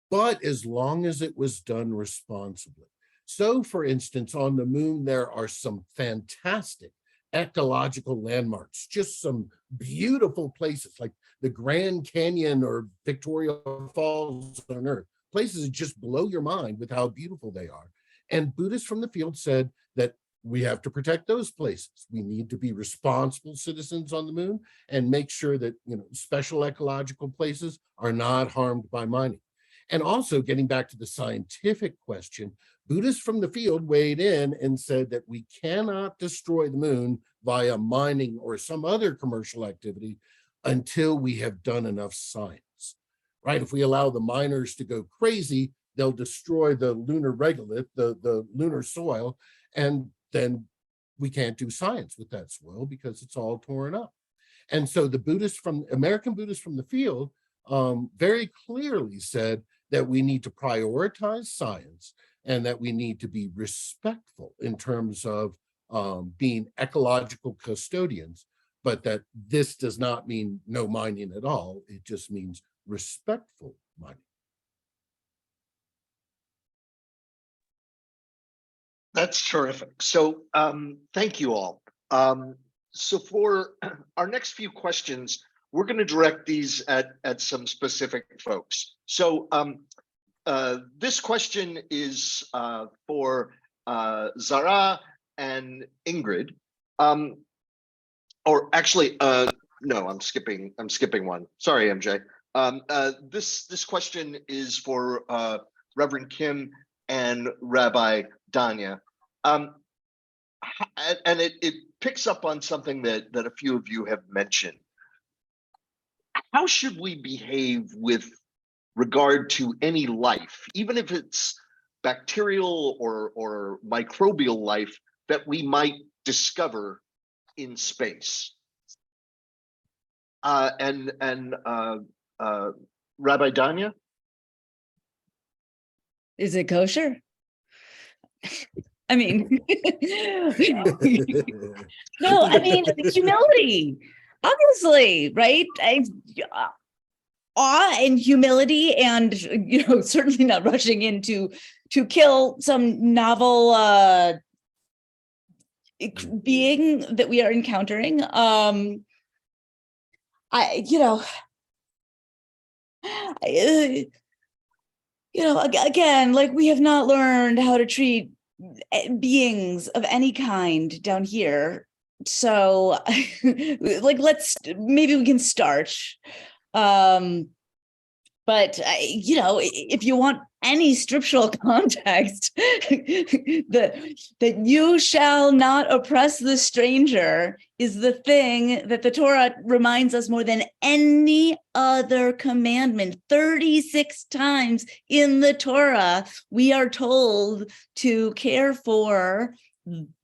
But as long as it was done responsibly. So for instance, on the moon, there are some fantastic ecological landmarks, just some beautiful places like the Grand Canyon or Victoria Falls on Earth, places that just blow your mind with how beautiful they are. And Buddhists from the field said that we have to protect those places. We need to be responsible citizens on the moon and make sure that, special ecological places are not harmed by mining. And also getting back to the scientific question, Buddhists from the field weighed in and said that we cannot destroy the moon via mining or some other commercial activity until we have done enough science, right? If we allow the miners to go crazy, they'll destroy the lunar regolith, the lunar soil, and then we can't do science with that soil because it's all torn up. And so the American Buddhists from the field very clearly said that we need to prioritize science and that we need to be respectful in terms of being ecological custodians, but that this does not mean no mining at all. It just means respectful mining.
That's terrific. So thank you all. So for our next few questions, we're going to direct these at some specific folks. So this question is for Zara and Ingrid. Or actually, no, I'm skipping one. Sorry, MJ. This question is for Reverend Kim and Rabbi Daniel. And it picks up on something that a few of you have mentioned. How should we behave with regard to any life, even if it's bacterial or microbial life that we might discover in space? And Rabbi Daniel?
Is it kosher? I mean, no, I mean, humility, obviously, right? Awe and humility, and certainly not rushing in to kill some novel being that we are encountering. again, like we have not learned how to treat beings of any kind down here. So like, maybe we can start. But if you want any scriptural context, that you shall not oppress the stranger is the thing that the Torah reminds us more than any other commandment. 36 times in the Torah, we are told to care for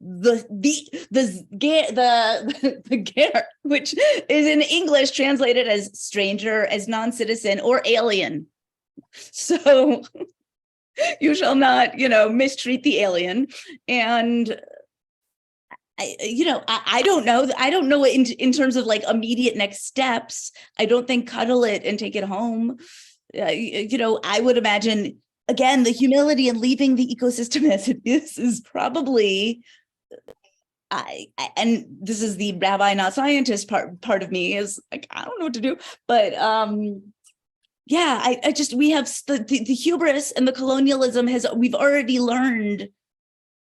the ger, which is in English translated as stranger, as non-citizen, or alien. So you shall not, mistreat the alien. And I don't know. I don't know in terms of like immediate next steps. I don't think cuddle it and take it home. I would imagine, again, the humility and leaving the ecosystem as it is probably, and this is the rabbi, not scientist part of me, is like, I don't know what to do. But we have the hubris and the colonialism we've already learned,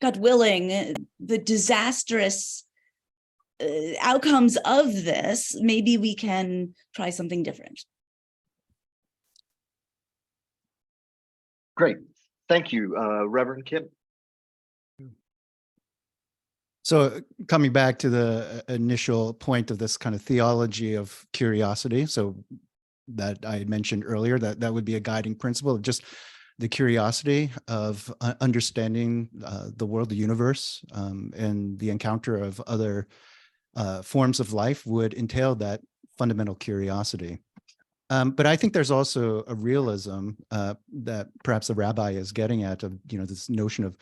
God willing, the disastrous outcomes of this. Maybe we can try something different.
Great. Thank you, Reverend Kim.
So coming back to the initial point of this kind of theology of curiosity, so that I had mentioned earlier, that would be a guiding principle of just the curiosity of understanding the world, the universe, and the encounter of other forms of life would entail that fundamental curiosity. But I think there's also a realism that perhaps the rabbi is getting at, of this notion of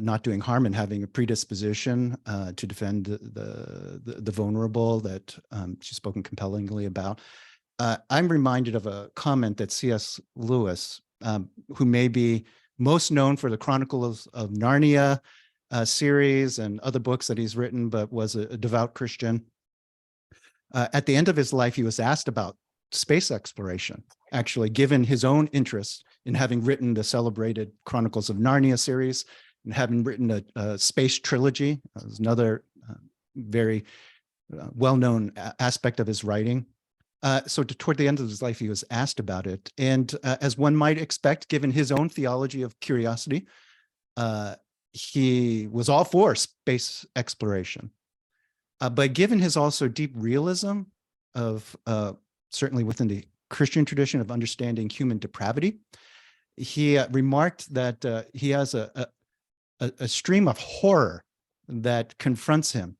not doing harm and having a predisposition to defend the vulnerable that she's spoken compellingly about. I'm reminded of a comment that C.S. Lewis, who may be most known for the Chronicles of Narnia series and other books that he's written, but was a devout Christian. At the end of his life, he was asked about space exploration, actually, given his own interest in having written the celebrated Chronicles of Narnia series and having written a space trilogy. That was another very well-known aspect of his writing. So toward the end of his life, he was asked about it. And as one might expect, given his own theology of curiosity, he was all for space exploration. But given his also deep realism of certainly within the Christian tradition of understanding human depravity, he remarked that he has a stream of horror that confronts him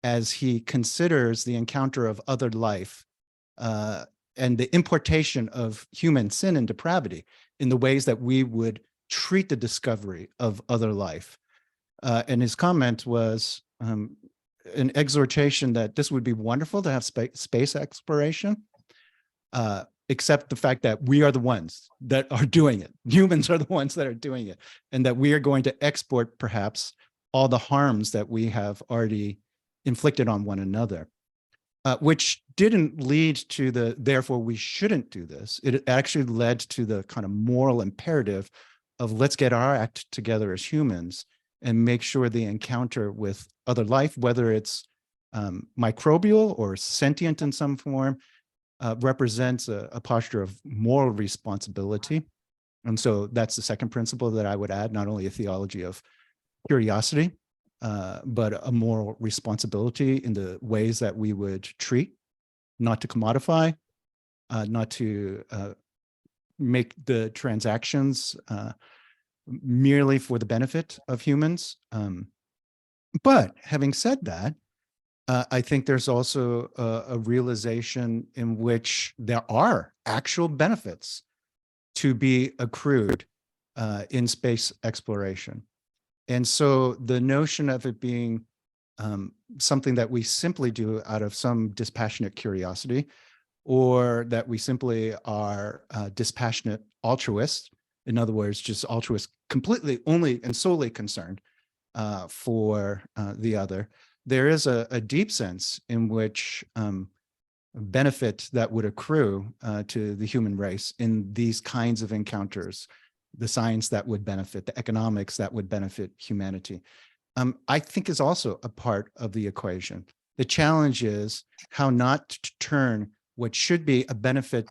as he considers the encounter of other life and the importation of human sin and depravity in the ways that we would treat the discovery of other life. And his comment was an exhortation that this would be wonderful to have space exploration, except the fact that we are the ones that are doing it. Humans are the ones that are doing it, and that we are going to export perhaps all the harms that we have already inflicted on one another, which didn't lead to the, therefore we shouldn't do this. It actually led to the kind of moral imperative of let's get our act together as humans and make sure the encounter with other life, whether it's microbial or sentient in some form, represents a posture of moral responsibility. And so that's the second principle that I would add, not only a theology of curiosity, but a moral responsibility in the ways that we would treat, not to commodify, not to make the transactions merely for the benefit of humans. But having said that, I think there's also a realization in which there are actual benefits to be accrued in space exploration. And so the notion of it being something that we simply do out of some dispassionate curiosity, or that we simply are dispassionate altruists, in other words, just altruists completely only and solely concerned for the other, there is a deep sense in which benefit that would accrue to the human race in these kinds of encounters the science that would benefit, the economics that would benefit humanity, I think is also a part of the equation. The challenge is how not to turn what should be a benefit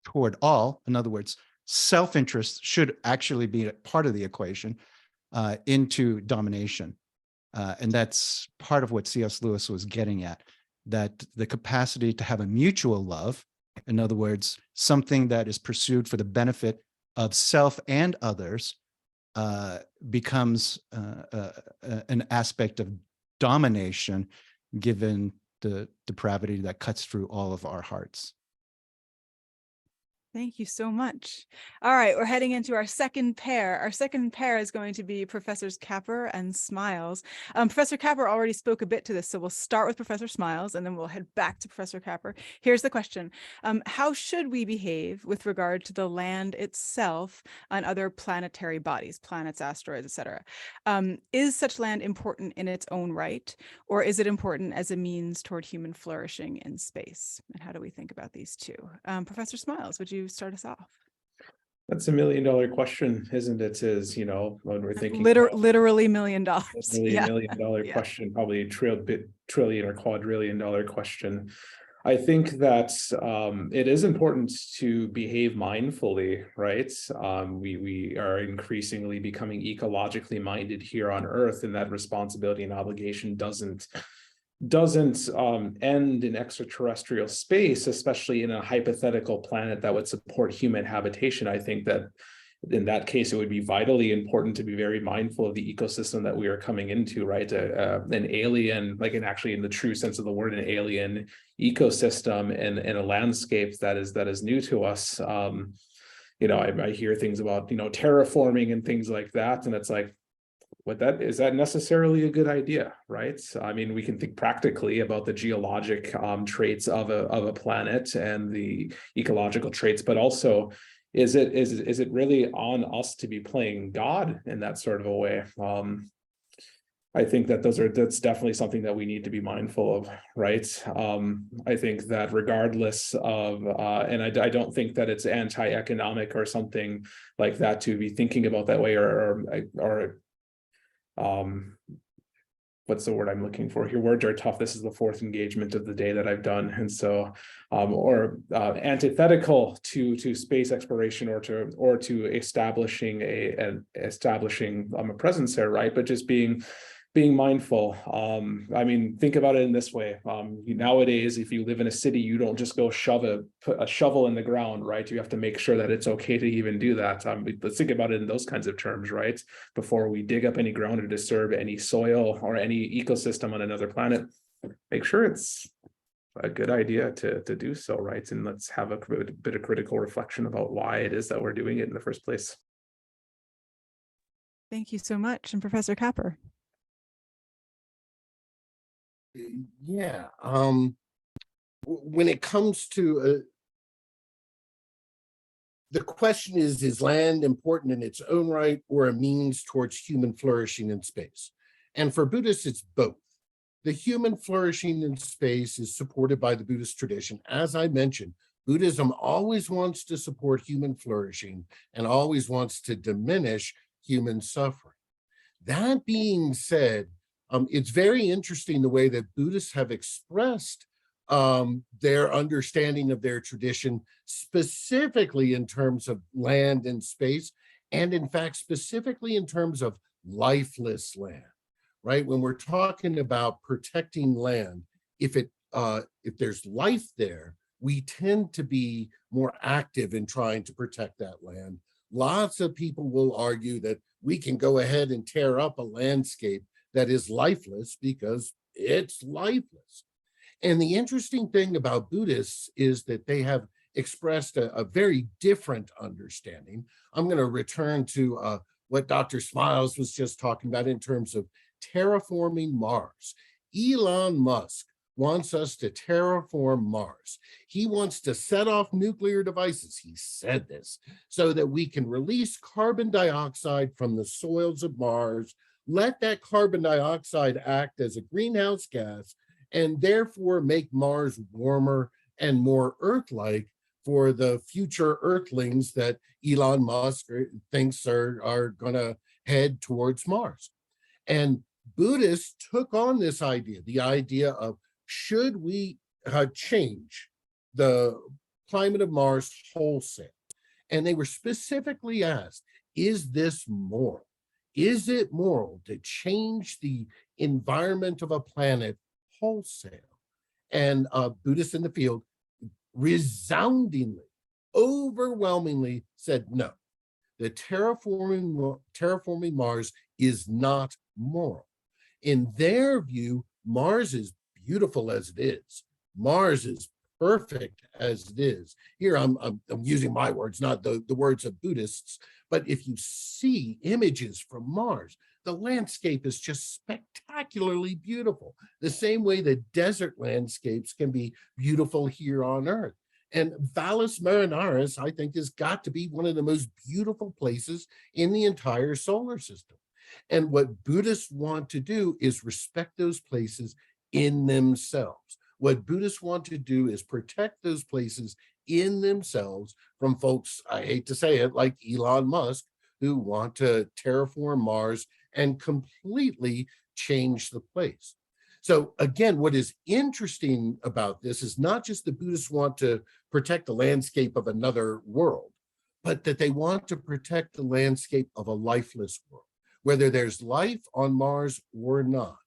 toward all, in other words, self-interest should actually be a part of the equation, into domination. And that's part of what C.S. Lewis was getting at, that the capacity to have a mutual love, in other words, something that is pursued for the benefit of self and others, becomes an aspect of domination, given the depravity that cuts through all of our hearts.
Thank you so much. All right, we're heading into our second pair. Our second pair is going to be Professors Capper and Smiles. Professor Capper already spoke a bit to this, so we'll start with Professor Smiles and then we'll head back to Professor Capper. Here's the question. How should we behave with regard to the land itself and other planetary bodies, planets, asteroids, etc.? Is such land important in its own right, or is it important as a means toward human flourishing in space? And how do we think about these two? Professor Smiles, would you start us off?
That's $1 million question, isn't it? Is, when we're thinking
literally $1 million.
$1 million question, probably a trillion or quadrillion dollar question. I think that it is important to behave mindfully, right? We are increasingly becoming ecologically minded here on Earth, and that responsibility and obligation doesn't end in extraterrestrial space, especially in a hypothetical planet that would support human habitation. I think that in that case, it would be vitally important to be very mindful of the ecosystem that we are coming into, right? An alien, like actually in the true sense of the word, an alien ecosystem and a landscape that is new to us. I hear things about, terraforming and things like that. And it's like, is that necessarily a good idea, right? I mean, we can think practically about the geologic traits of a planet and the ecological traits, but also, is it really on us to be playing God in that sort of a way? I think that that's definitely something that we need to be mindful of, right? I think that regardless of, and I don't think that it's anti-economic or something like that to be thinking about that way, or what's the word I'm looking for here? Words are tough. This is the fourth engagement of the day that I've done. And so, antithetical to space exploration or to establishing a presence there, right? But just being mindful. I mean, think about it in this way. Nowadays, if you live in a city, you don't just go put a shovel in the ground, right? You have to make sure that it's okay to even do that. Let's think about it in those kinds of terms, right? Before we dig up any ground or disturb any soil or any ecosystem on another planet, make sure it's a good idea to do so, right? And let's have a bit of critical reflection about why it is that we're doing it in the first place.
Thank you so much. And Professor Capper.
Yeah. When it comes to the question is land important in its own right or a means towards human flourishing in space? And for Buddhists, it's both. The human flourishing in space is supported by the Buddhist tradition. As I mentioned, Buddhism always wants to support human flourishing and always wants to diminish human suffering. That being said, it's very interesting the way that Buddhists have expressed their understanding of their tradition, specifically in terms of land and space, and in fact, specifically in terms of lifeless land, right? When we're talking about protecting land, if there's life there, we tend to be more active in trying to protect that land. Lots of people will argue that we can go ahead and tear up a landscape that is lifeless because it's lifeless. And the interesting thing about Buddhists is that they have expressed a very different understanding. I'm going to return to what Dr. Smiles was just talking about in terms of terraforming Mars. Elon Musk wants us to terraform Mars. He wants to set off nuclear devices, he said this, so that we can release carbon dioxide from the soils of Mars, let that carbon dioxide act as a greenhouse gas, and therefore make Mars warmer and more Earth-like for the future Earthlings that Elon Musk thinks are going to head towards Mars. And Buddhists took on this idea, the idea of should we change the climate of Mars wholesale? And they were specifically asked, is this moral? Is it moral to change the environment of a planet wholesale? And Buddhists in the field resoundingly, overwhelmingly said no. The terraforming Mars is not moral. In their view, Mars is beautiful as it is. Mars is perfect as it is. Here I'm using my words, not the words of Buddhists, but if you see images from Mars, the landscape is just spectacularly beautiful, the same way that desert landscapes can be beautiful here on Earth. And Valles Marineris, I think, has got to be one of the most beautiful places in the entire solar system. And what Buddhists want to do is respect those places in themselves. What Buddhists want to do is protect those places in themselves from folks, I hate to say it, like Elon Musk, who want to terraform Mars and completely change the place. So again, what is interesting about this is not just the Buddhists want to protect the landscape of another world, but that they want to protect the landscape of a lifeless world, whether there's life on Mars or not.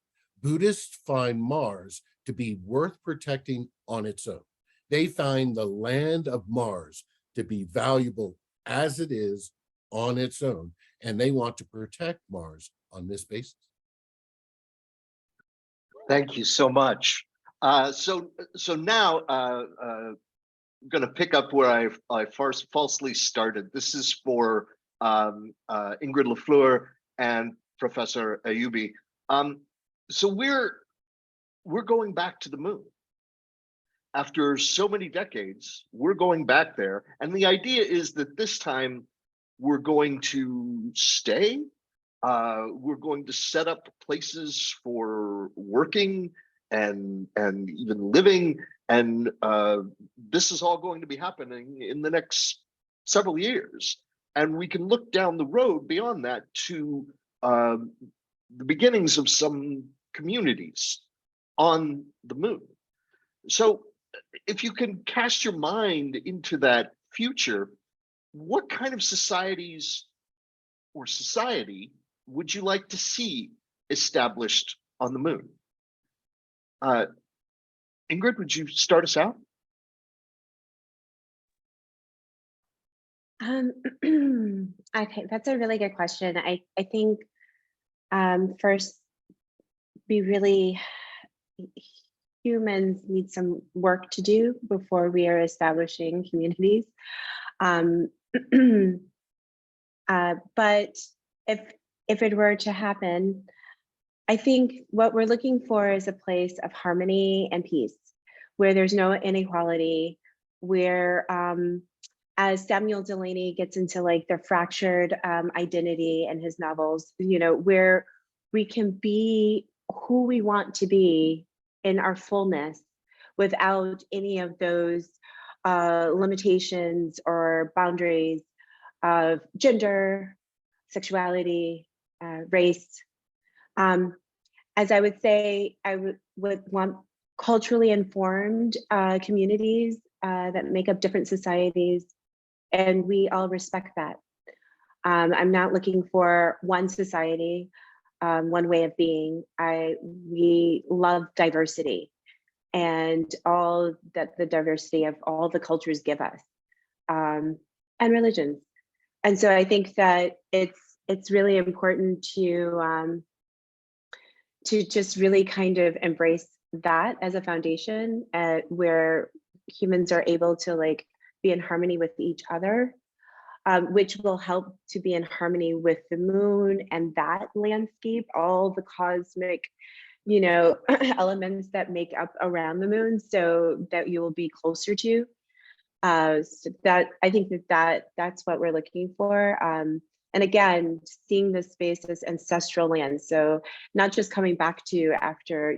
Buddhists find Mars to be worth protecting on its own. They find the land of Mars to be valuable as it is on its own, and they want to protect Mars on this basis.
Thank you so much. So now I'm going to pick up where I first falsely started. This is for Ingrid Lafleur and Professor Ayubi. So we're going back to the moon. After so many decades, we're going back there. And the idea is that this time we're going to stay. We're going to set up places for working and even living. And this is all going to be happening in the next several years. And we can look down the road beyond that to the beginnings of some communities on the moon. So if you can cast your mind into that future, what kind of societies or society would you like to see established on the moon? Ingrid, would you start us out?
Okay, that's a really good question. I think first, humans need some work to do before we are establishing communities. But if it were to happen, I think what we're looking for is a place of harmony and peace, where there's no inequality, where as Samuel Delaney gets into like the fractured identity in his novels, where we can be who we want to be in our fullness without any of those limitations or boundaries of gender, sexuality, race. As I would say, I would want culturally informed communities that make up different societies, and we all respect that. I'm not looking for one society, one way of being. We love diversity and all that the diversity of all the cultures give us, and religions. And so I think that it's really important to just really kind of embrace that as a foundation, where humans are able to like be in harmony with each other, which will help to be in harmony with the moon and that landscape, all the cosmic, elements that make up around the moon, so that you will be closer to. So that I think that's what we're looking for. And again, seeing this space as ancestral land. So not just coming back to after,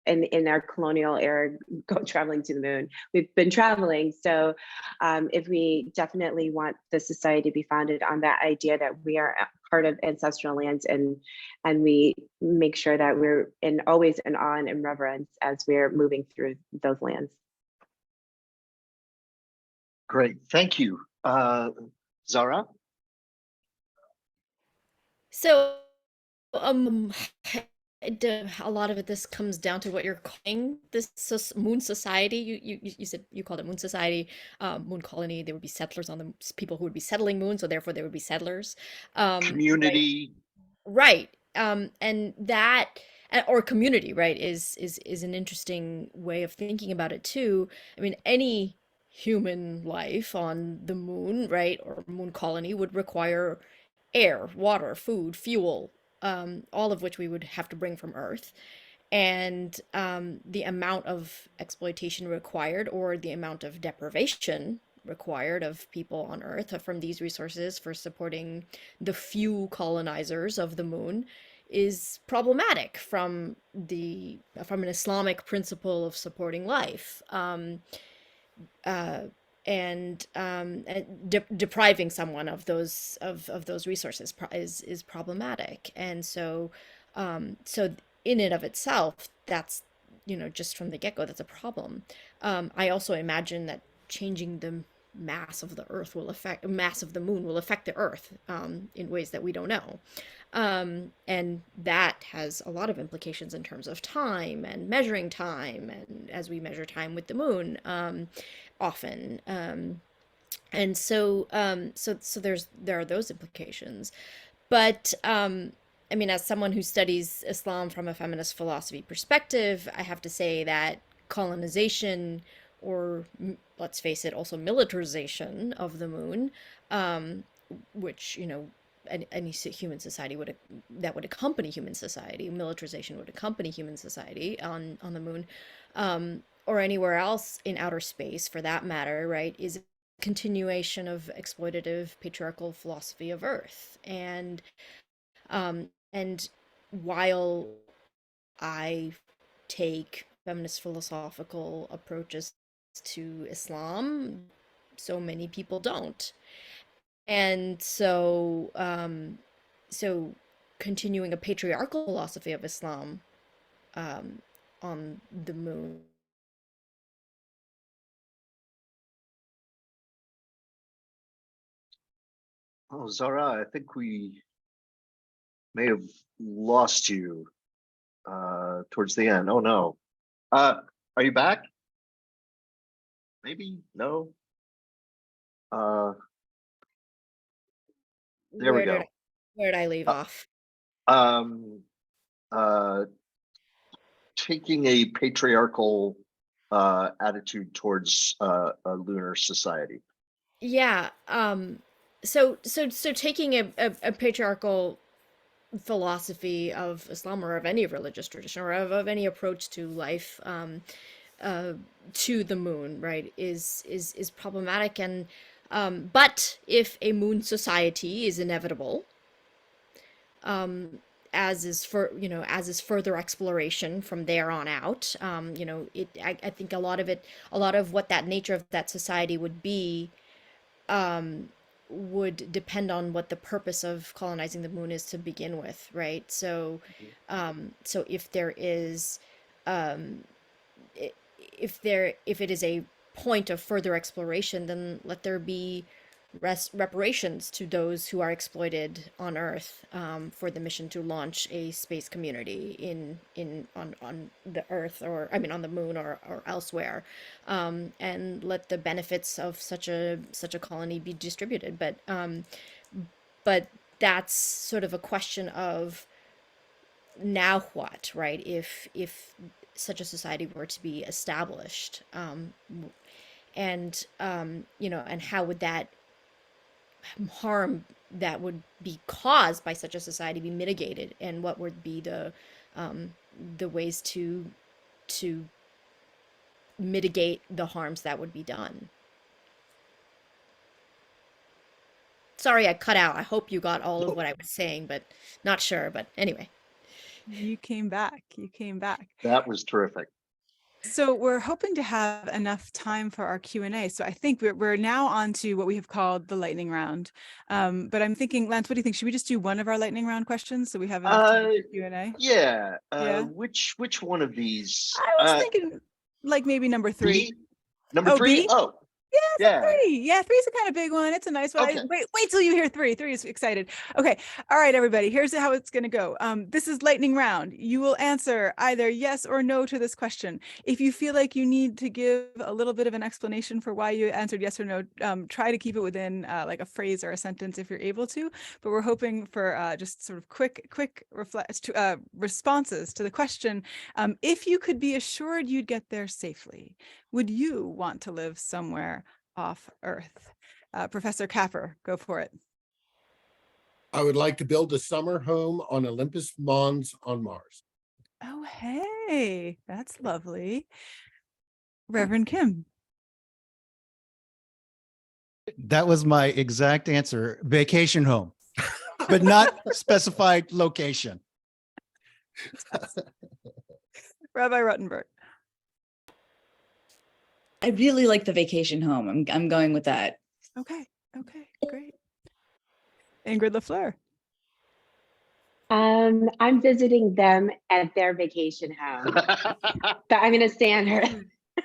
in our colonial era go traveling to the moon. We've been traveling. So if we definitely want the society to be founded on that idea that we are part of ancestral lands, and we make sure that we're always in awe and in reverence as we're moving through those lands.
Great, thank you. Zara?
So, a lot of this comes down to what you're calling this moon society. You said you called it moon society, moon colony. There would be settlers on the people who would be settling moon, so therefore there would be settlers. Right?
Community.
Right. And that or community, right, is an interesting way of thinking about it too. I mean, any human life on the moon, right, or moon colony would require air, water, food, fuel, all of which we would have to bring from Earth. And the amount of exploitation required or the amount of deprivation required of people on Earth from these resources for supporting the few colonizers of the moon is problematic from an Islamic principle of supporting life. Depriving someone of those resources is problematic, and so in and of itself, that's, just from the get-go, that's a problem. I also imagine that changing the mass of the moon will affect the Earth in ways that we don't know. And that has a lot of implications in terms of time and measuring time, and as we measure time with the moon, often. And so there are those implications. But I mean, as someone who studies Islam from a feminist philosophy perspective, I have to say that colonization, or let's face it, also militarization of the moon, which, any human society that would accompany human society, militarization would accompany human society on the moon, or anywhere else in outer space for that matter, right, is a continuation of exploitative patriarchal philosophy of Earth. And while I take feminist philosophical approaches to Islam, so many people don't. And so continuing a patriarchal philosophy of Islam on the moon.
Oh, Zara, I think we may have lost you towards the end. Oh no. Are you back? Maybe, no. There we go.
Where did I leave off?
Taking a patriarchal attitude towards a lunar society.
Yeah. So taking a patriarchal philosophy of Islam, or of any religious tradition, or of any approach to life, to the moon, right, is problematic. And but if a moon society is inevitable, as is further exploration from there on out, I think a lot of what that nature of that society would be, would depend on what the purpose of colonizing the moon is to begin with, right? So, so if there is, if it is a point of further exploration, then let there be reparations to those who are exploited on Earth, for the mission to launch a space community on the Earth, or I mean on the moon, or elsewhere, and let the benefits of such a colony be distributed. But that's sort of a question of now what, right? If such a society were to be established, and and how would that harm that would be caused by such a society be mitigated, and what would be the ways to mitigate the harms that would be done. Sorry, I cut out. I hope you got all of what I was saying, but not sure. But anyway.
You came back. You came back.
That was terrific.
So we're hoping to have enough time for our Q&A. So I think we're now on to what we have called the lightning round. But I'm thinking, Lance, what do you think? Should we just do one of our lightning round questions so we have enough time for Q&A?
Yeah.
Yeah.
Which one of these?
I was thinking like maybe number 3.
B? Number
Oh,
3?
B?
Oh,
Yeah, it's a 3. Yeah, 3 is a kind of big one. It's a nice one.
Okay.
Wait till you hear 3. 3 is excited. Okay. All right, everybody. Here's how it's going to go. This is lightning round. You will answer either yes or no to this question. If you feel like you need to give a little bit of an explanation for why you answered yes or no, try to keep it within like a phrase or a sentence if you're able to. But we're hoping for just sort of quick responses to the question. If you could be assured you'd get there safely, would you want to live somewhere off Earth? Professor Capper, go for it.
I would like to build a summer home on Olympus Mons on Mars.
Oh, hey, that's lovely. Reverend Kim.
That was my exact answer. Vacation home, but not specified location.
Rabbi Ruttenberg.
I really like the vacation home. I'm going with that.
Okay, great. Ingrid LaFleur.
I'm visiting them at their vacation home. So I'm going to stay on her.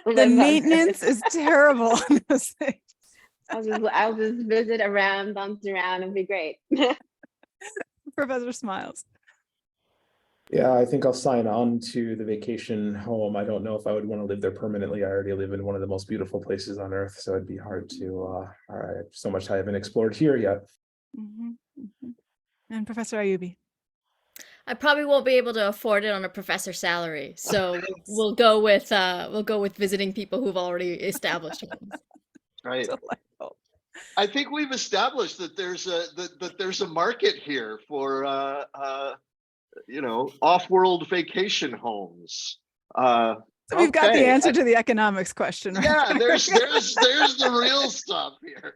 The maintenance is terrible on those things.
I'll just visit around, bounce around, and be great.
Professor Smiles.
Yeah, I think I'll sign on to the vacation home. I don't know if I would want to live there permanently. I already live in one of the most beautiful places on earth, so it'd be hard to, so much I haven't explored here yet.
And Professor Ayubi.
I probably won't be able to afford it on a professor salary, so we'll go with visiting people who've already established homes.
right.
Delightful.
I think we've established that there's a market here for off-world vacation homes.
So we've got the answer to the economics question, right?
Yeah, there's the real stuff here.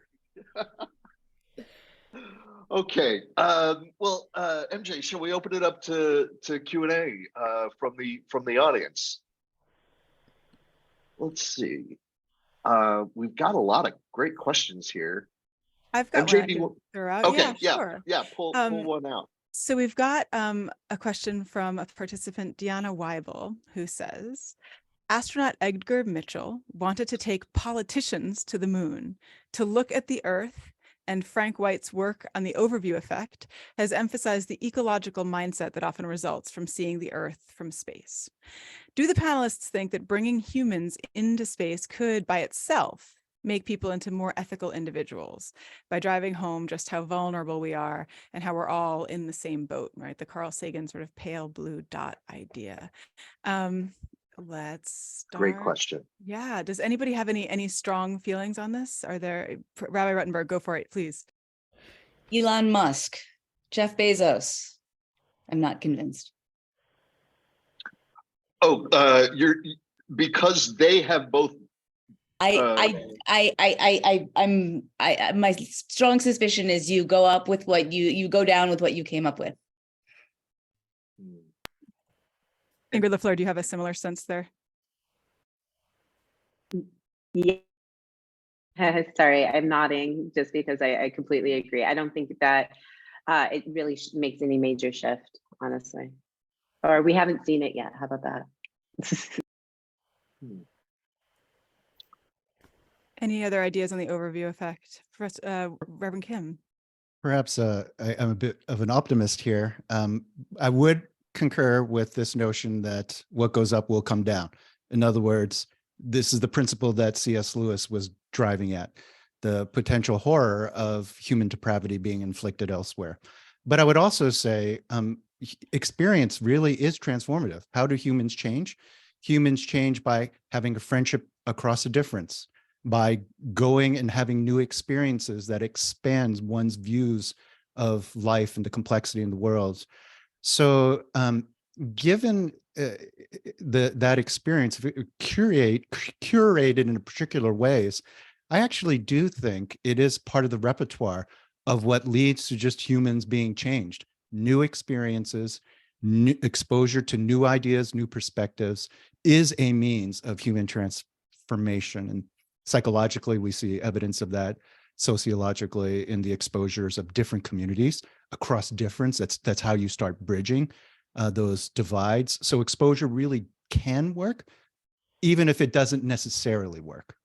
Okay. Well, MJ, shall we open it up to Q&A from the audience? Let's see. We've got a lot of great questions here.
I've got
MJ,
one I can throw out.
Okay,
Sure.
Pull one out.
So we've got a question from a participant, Deanna Weibel, who says, astronaut Edgar Mitchell wanted to take politicians to the moon to look at the Earth, and Frank White's work on the overview effect has emphasized the ecological mindset that often results from seeing the Earth from space. Do the panelists think that bringing humans into space could, by itself, make people into more ethical individuals by driving home just how vulnerable we are and how we're all in the same boat, right? The Carl Sagan sort of pale blue dot idea. Let's start.
Great question.
Yeah. Does anybody have any strong feelings on this? Are there, Rabbi Ruttenberg, go for it, please.
Elon Musk, Jeff Bezos. I'm not convinced.
Oh, because they have both.
My strong suspicion is you go up with what you go down with what you came up with.
Ingrid LaFleur, do you have a similar sense there?
Yeah. Sorry, I'm nodding just because I completely agree. I don't think that it really makes any major shift, honestly. Or we haven't seen it yet. How about that?
Any other ideas on the overview effect? First, Reverend Kim.
Perhaps I'm a bit of an optimist here. I would concur with this notion that what goes up will come down. In other words, this is the principle that C.S. Lewis was driving at, the potential horror of human depravity being inflicted elsewhere. But I would also say experience really is transformative. How do humans change? Humans change by having a friendship across a difference, by going and having new experiences that expands one's views of life and the complexity in the world. So given that experience, curated in particular ways, I actually do think it is part of the repertoire of what leads to just humans being changed, new experiences, exposure to new ideas, new perspectives is a means of human transformation. And psychologically, we see evidence of that sociologically in the exposures of different communities across difference. That's how you start bridging those divides. So exposure really can work, even if it doesn't necessarily work.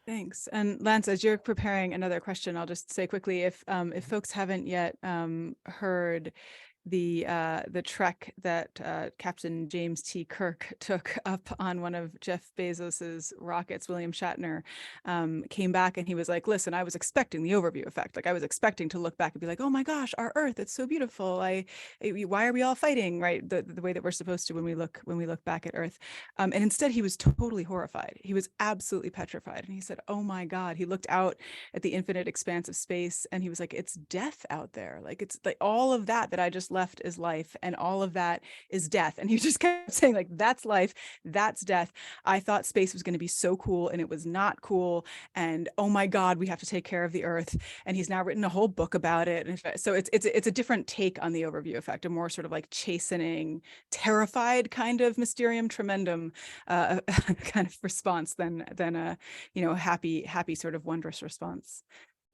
Thanks. And Lance, as you're preparing another question, I'll just say quickly, if folks haven't yet heard the trek that Captain James T. Kirk took up on one of Jeff Bezos's rockets, William Shatner came back and he was like, listen, I was expecting the overview effect. Like I was expecting to look back and be like, oh my gosh, our Earth, it's so beautiful. Why are we all fighting? Right. The way that we're supposed to when we look back at Earth. And instead he was totally horrified. He was absolutely petrified. And he said, oh my God, he looked out at the infinite expanse of space and he was like, it's death out there. Like it's like all of that I just left is life and all of that is death. And he just kept saying like, that's life, that's death. I thought space was going to be so cool and it was not cool. And oh my God, we have to take care of the Earth. And he's now written a whole book about it. And so it's a different take on the overview effect, a more sort of like chastening, terrified kind of mysterium tremendum kind of response than a happy sort of wondrous response.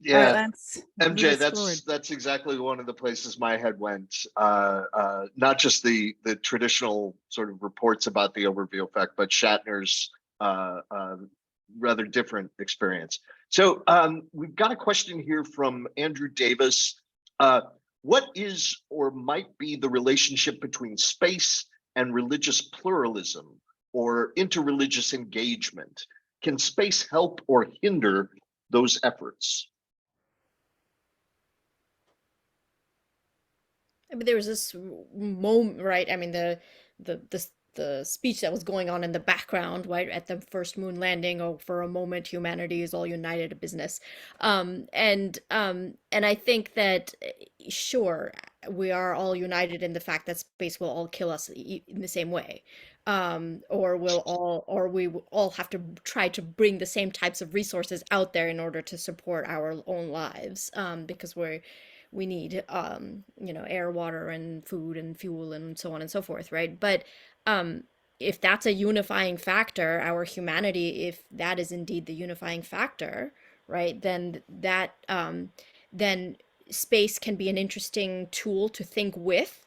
Yeah,
all right, Lance,
MJ,
forward.
that's exactly one of the places my head went. Not just the traditional sort of reports about the overview effect, but Shatner's rather different experience. So we've got a question here from Andrew Davis. What is or might be the relationship between space and religious pluralism or interreligious engagement? Can space help or hinder those efforts?
I mean, there was this moment, right? I mean, the speech that was going on in the background, right, at the first moon landing. Oh, for a moment, humanity is all united in business, and I think that sure, we are all united in the fact that space will all kill us in the same way, or we will all have to try to bring the same types of resources out there in order to support our own lives, because we need air, water, and food and fuel and so on and so forth, right? But if that's a unifying factor, our humanity, if that is indeed the unifying factor, right, then then space can be an interesting tool to think with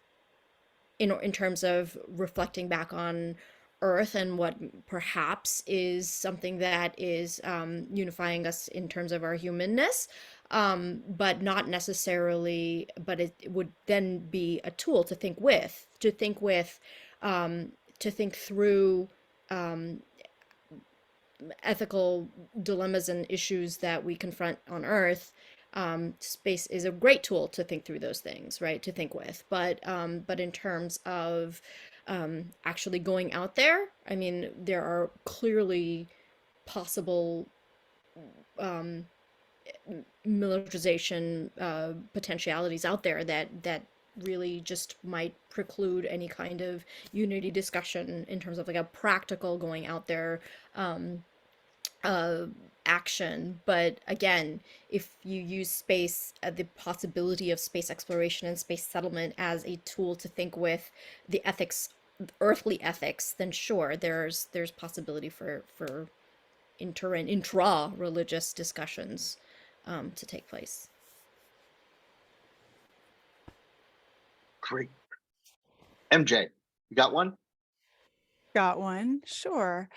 in terms of reflecting back on Earth and what perhaps is something that is unifying us in terms of our humanness, but not necessarily, but it would then be a tool to think with, to think through ethical dilemmas and issues that we confront on Earth. Space is a great tool to think through those things, right? To think with, but in terms of actually going out there, I mean, there are clearly possible militarization potentialities out there that really just might preclude any kind of unity discussion in terms of like a practical going out there action. But again, if you use space, the possibility of space exploration and space settlement as a tool to think with the ethics, earthly ethics, then sure, there's possibility for inter and intra-religious discussions to take place.
Great. MJ, you got one?
Got one, sure.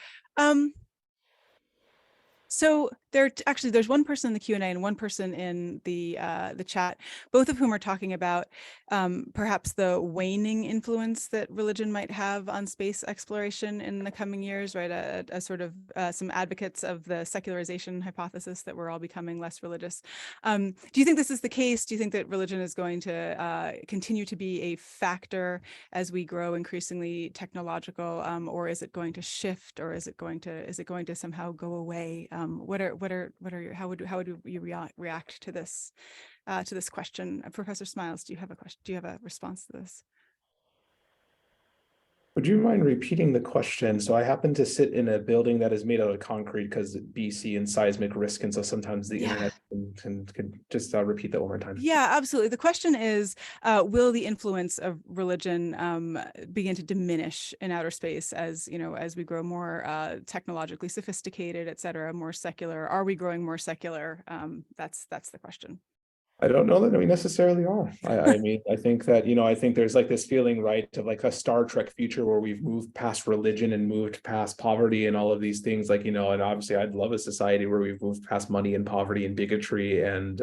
So there's one person in the Q&A and one person in the chat, both of whom are talking about perhaps the waning influence that religion might have on space exploration in the coming years, right? A sort of some advocates of the secularization hypothesis that we're all becoming less religious. Do you think this is the case? Do you think that religion is going to continue to be a factor as we grow increasingly technological, or is it going to shift, or is it going to somehow go away? What are your, how would you react to this question? Professor Smiles, do you have a question? Do you have a response to this?
Would you mind repeating the question? So I happen to sit in a building that is made out of concrete because BC and seismic risk, and so sometimes the internet can just repeat that one more time.
Yeah, absolutely. The question is, will the influence of religion begin to diminish in outer space as, you know, as we grow more technologically sophisticated, et cetera, more secular? Are we growing more secular? That's the question.
I don't know that we necessarily are. I mean, I think that, you know, I think there's like this feeling, right, of like a Star Trek future where we've moved past religion and moved past poverty and all of these things, like, you know, and obviously I'd love a society where we've moved past money and poverty and bigotry and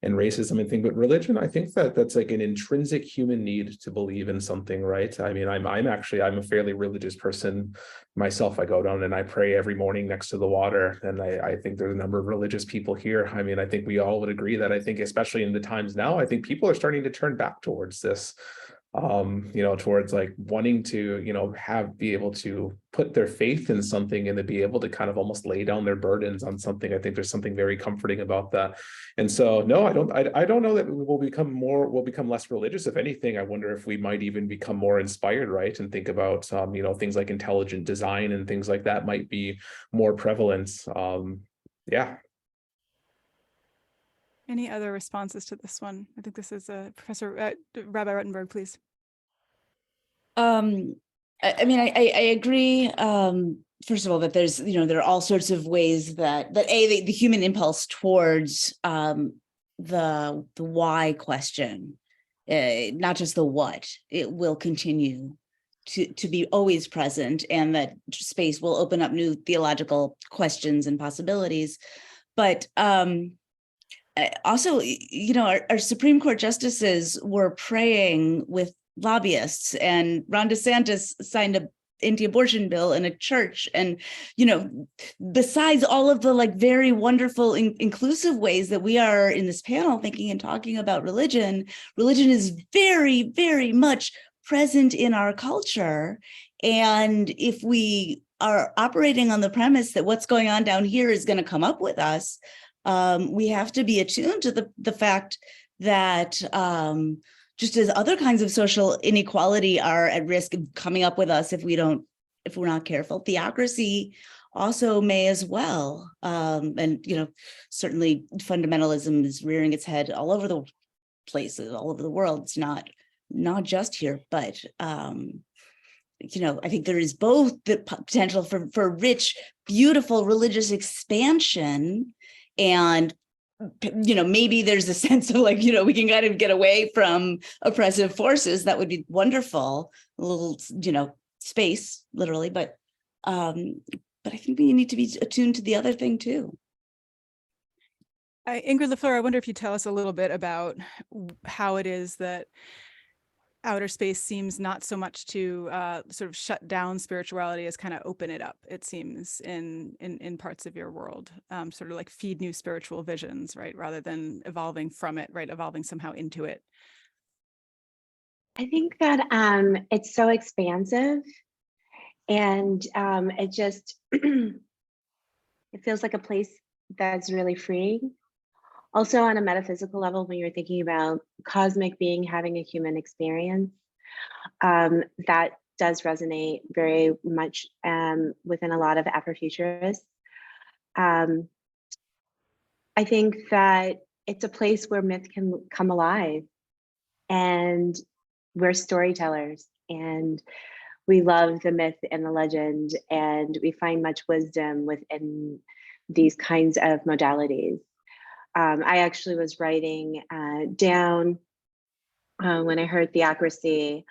racism and things. But religion, I think that that's like an intrinsic human need to believe in something, right? I mean, I'm a fairly religious person myself. I go down and I pray every morning next to the water. And I think there's a number of religious people here. I mean, I think we all would agree that I think, especially in the times now, I think people are starting to turn back towards this, you know, towards like wanting to, you know, be able to put their faith in something and to be able to kind of almost lay down their burdens on something. I think there's something very comforting about that. And so, no, I don't know that we will become less religious. If anything, I wonder if we might even become more inspired, right? And think about, you know, things like intelligent design and things like that might be more prevalent. Yeah.
Any other responses to this one? I think this is Professor Rabbi Ruttenberg, please.
I mean, I agree. First of all, that there's, you know, there are all sorts of ways that the human impulse towards the why question, not just the what, it will continue to be always present, and that space will open up new theological questions and possibilities. But also, you know, our Supreme Court justices were praying with lobbyists, and Ron DeSantis signed a anti-abortion bill in a church. And, you know, besides all of the like very wonderful inclusive ways that we are in this panel thinking and talking about religion is very, very much present in our culture. And if we are operating on the premise that what's going on down here is going to come up with us, we have to be attuned to the fact that just as other kinds of social inequality are at risk of coming up with us if we're not careful, theocracy also may as well. And, you know, certainly fundamentalism is rearing its head all over the places, all over the world. It's not just here, but you know, I think there is both the potential for rich, beautiful religious expansion, and, you know, maybe there's a sense of like, you know, we can kind of get away from oppressive forces. That would be wonderful, a little, you know, space, literally. But I think we need to be attuned to the other thing too.
Ingrid LaFleur, I wonder if you tell us a little bit about how it is that outer space seems not so much to sort of shut down spirituality as kind of open it up, it seems, in parts of your world, sort of like feed new spiritual visions, right? Rather than evolving from it, right? Evolving somehow into it.
I think that it's so expansive, and it just, it feels like a place that's really freeing. Also, on a metaphysical level, when you're thinking about cosmic being having a human experience, that does resonate very much within a lot of Afrofuturists. I think that it's a place where myth can come alive, and we're storytellers, and we love the myth and the legend, and we find much wisdom within these kinds of modalities. I actually was writing down when I heard theocracy,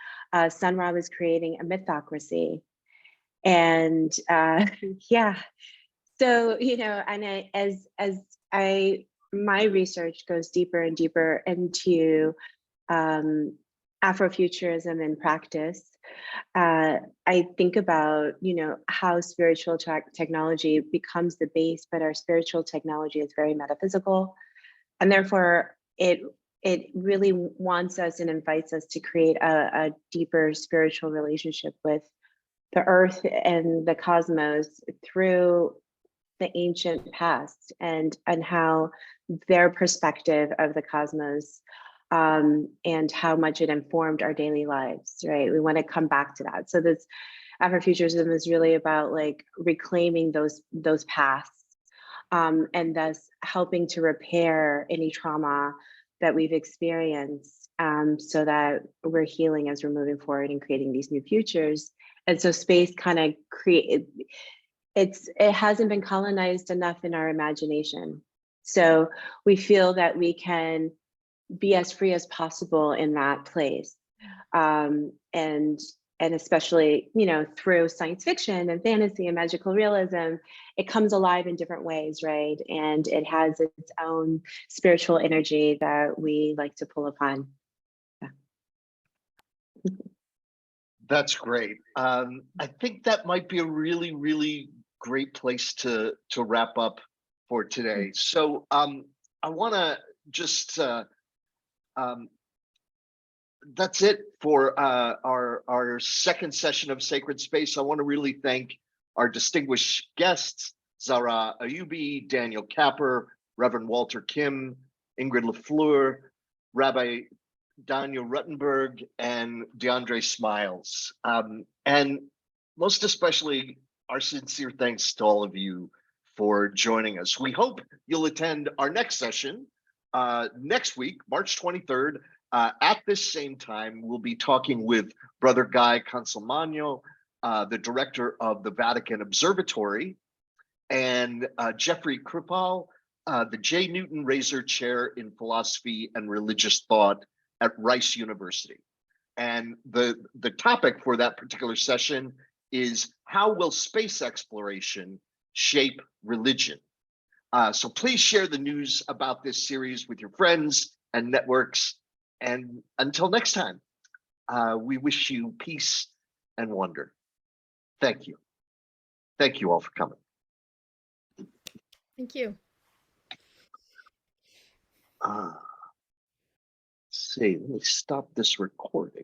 Sun Ra was creating a mythocracy. And yeah, so, you know, and my research goes deeper and deeper into Afrofuturism in practice, I think about, you know, how spiritual technology becomes the base, but our spiritual technology is very metaphysical, and therefore it really wants us and invites us to create a deeper spiritual relationship with the earth and the cosmos through the ancient past, and how their perspective of the cosmos and how much it informed our daily lives, right? We want to come back to that. So this Afrofuturism is really about like reclaiming those paths, and thus helping to repair any trauma that we've experienced, so that we're healing as we're moving forward and creating these new futures. And so space kind of it hasn't been colonized enough in our imagination. So we feel that we can be as free as possible in that place. And especially, you know, through science fiction and fantasy and magical realism, it comes alive in different ways, right? And it has its own spiritual energy that we like to pull upon. Yeah.
That's great. I think that might be a really, really great place to wrap up for today. So I want to just that's it for our second session of Sacred Space. I want to really thank our distinguished guests, Zara Ayubi, Daniel Capper, Reverend Walter Kim, Ingrid LaFleur, Rabbi Daniel Ruttenberg, and DeAndre Smiles. And most especially, our sincere thanks to all of you for joining us. We hope you'll attend our next session next week, March 23rd. At this same time, we'll be talking with Brother Guy Consolmagno, the director of the Vatican Observatory, and Jeffrey Kripal, the J. Newton Razor Chair in Philosophy and Religious Thought at Rice University. And the topic for that particular session is how will space exploration shape religion? So please share the news about this series with your friends and networks. And until next time, we wish you peace and wonder. Thank you. Thank you all for coming.
Thank you.
Let's see, let me stop this recording.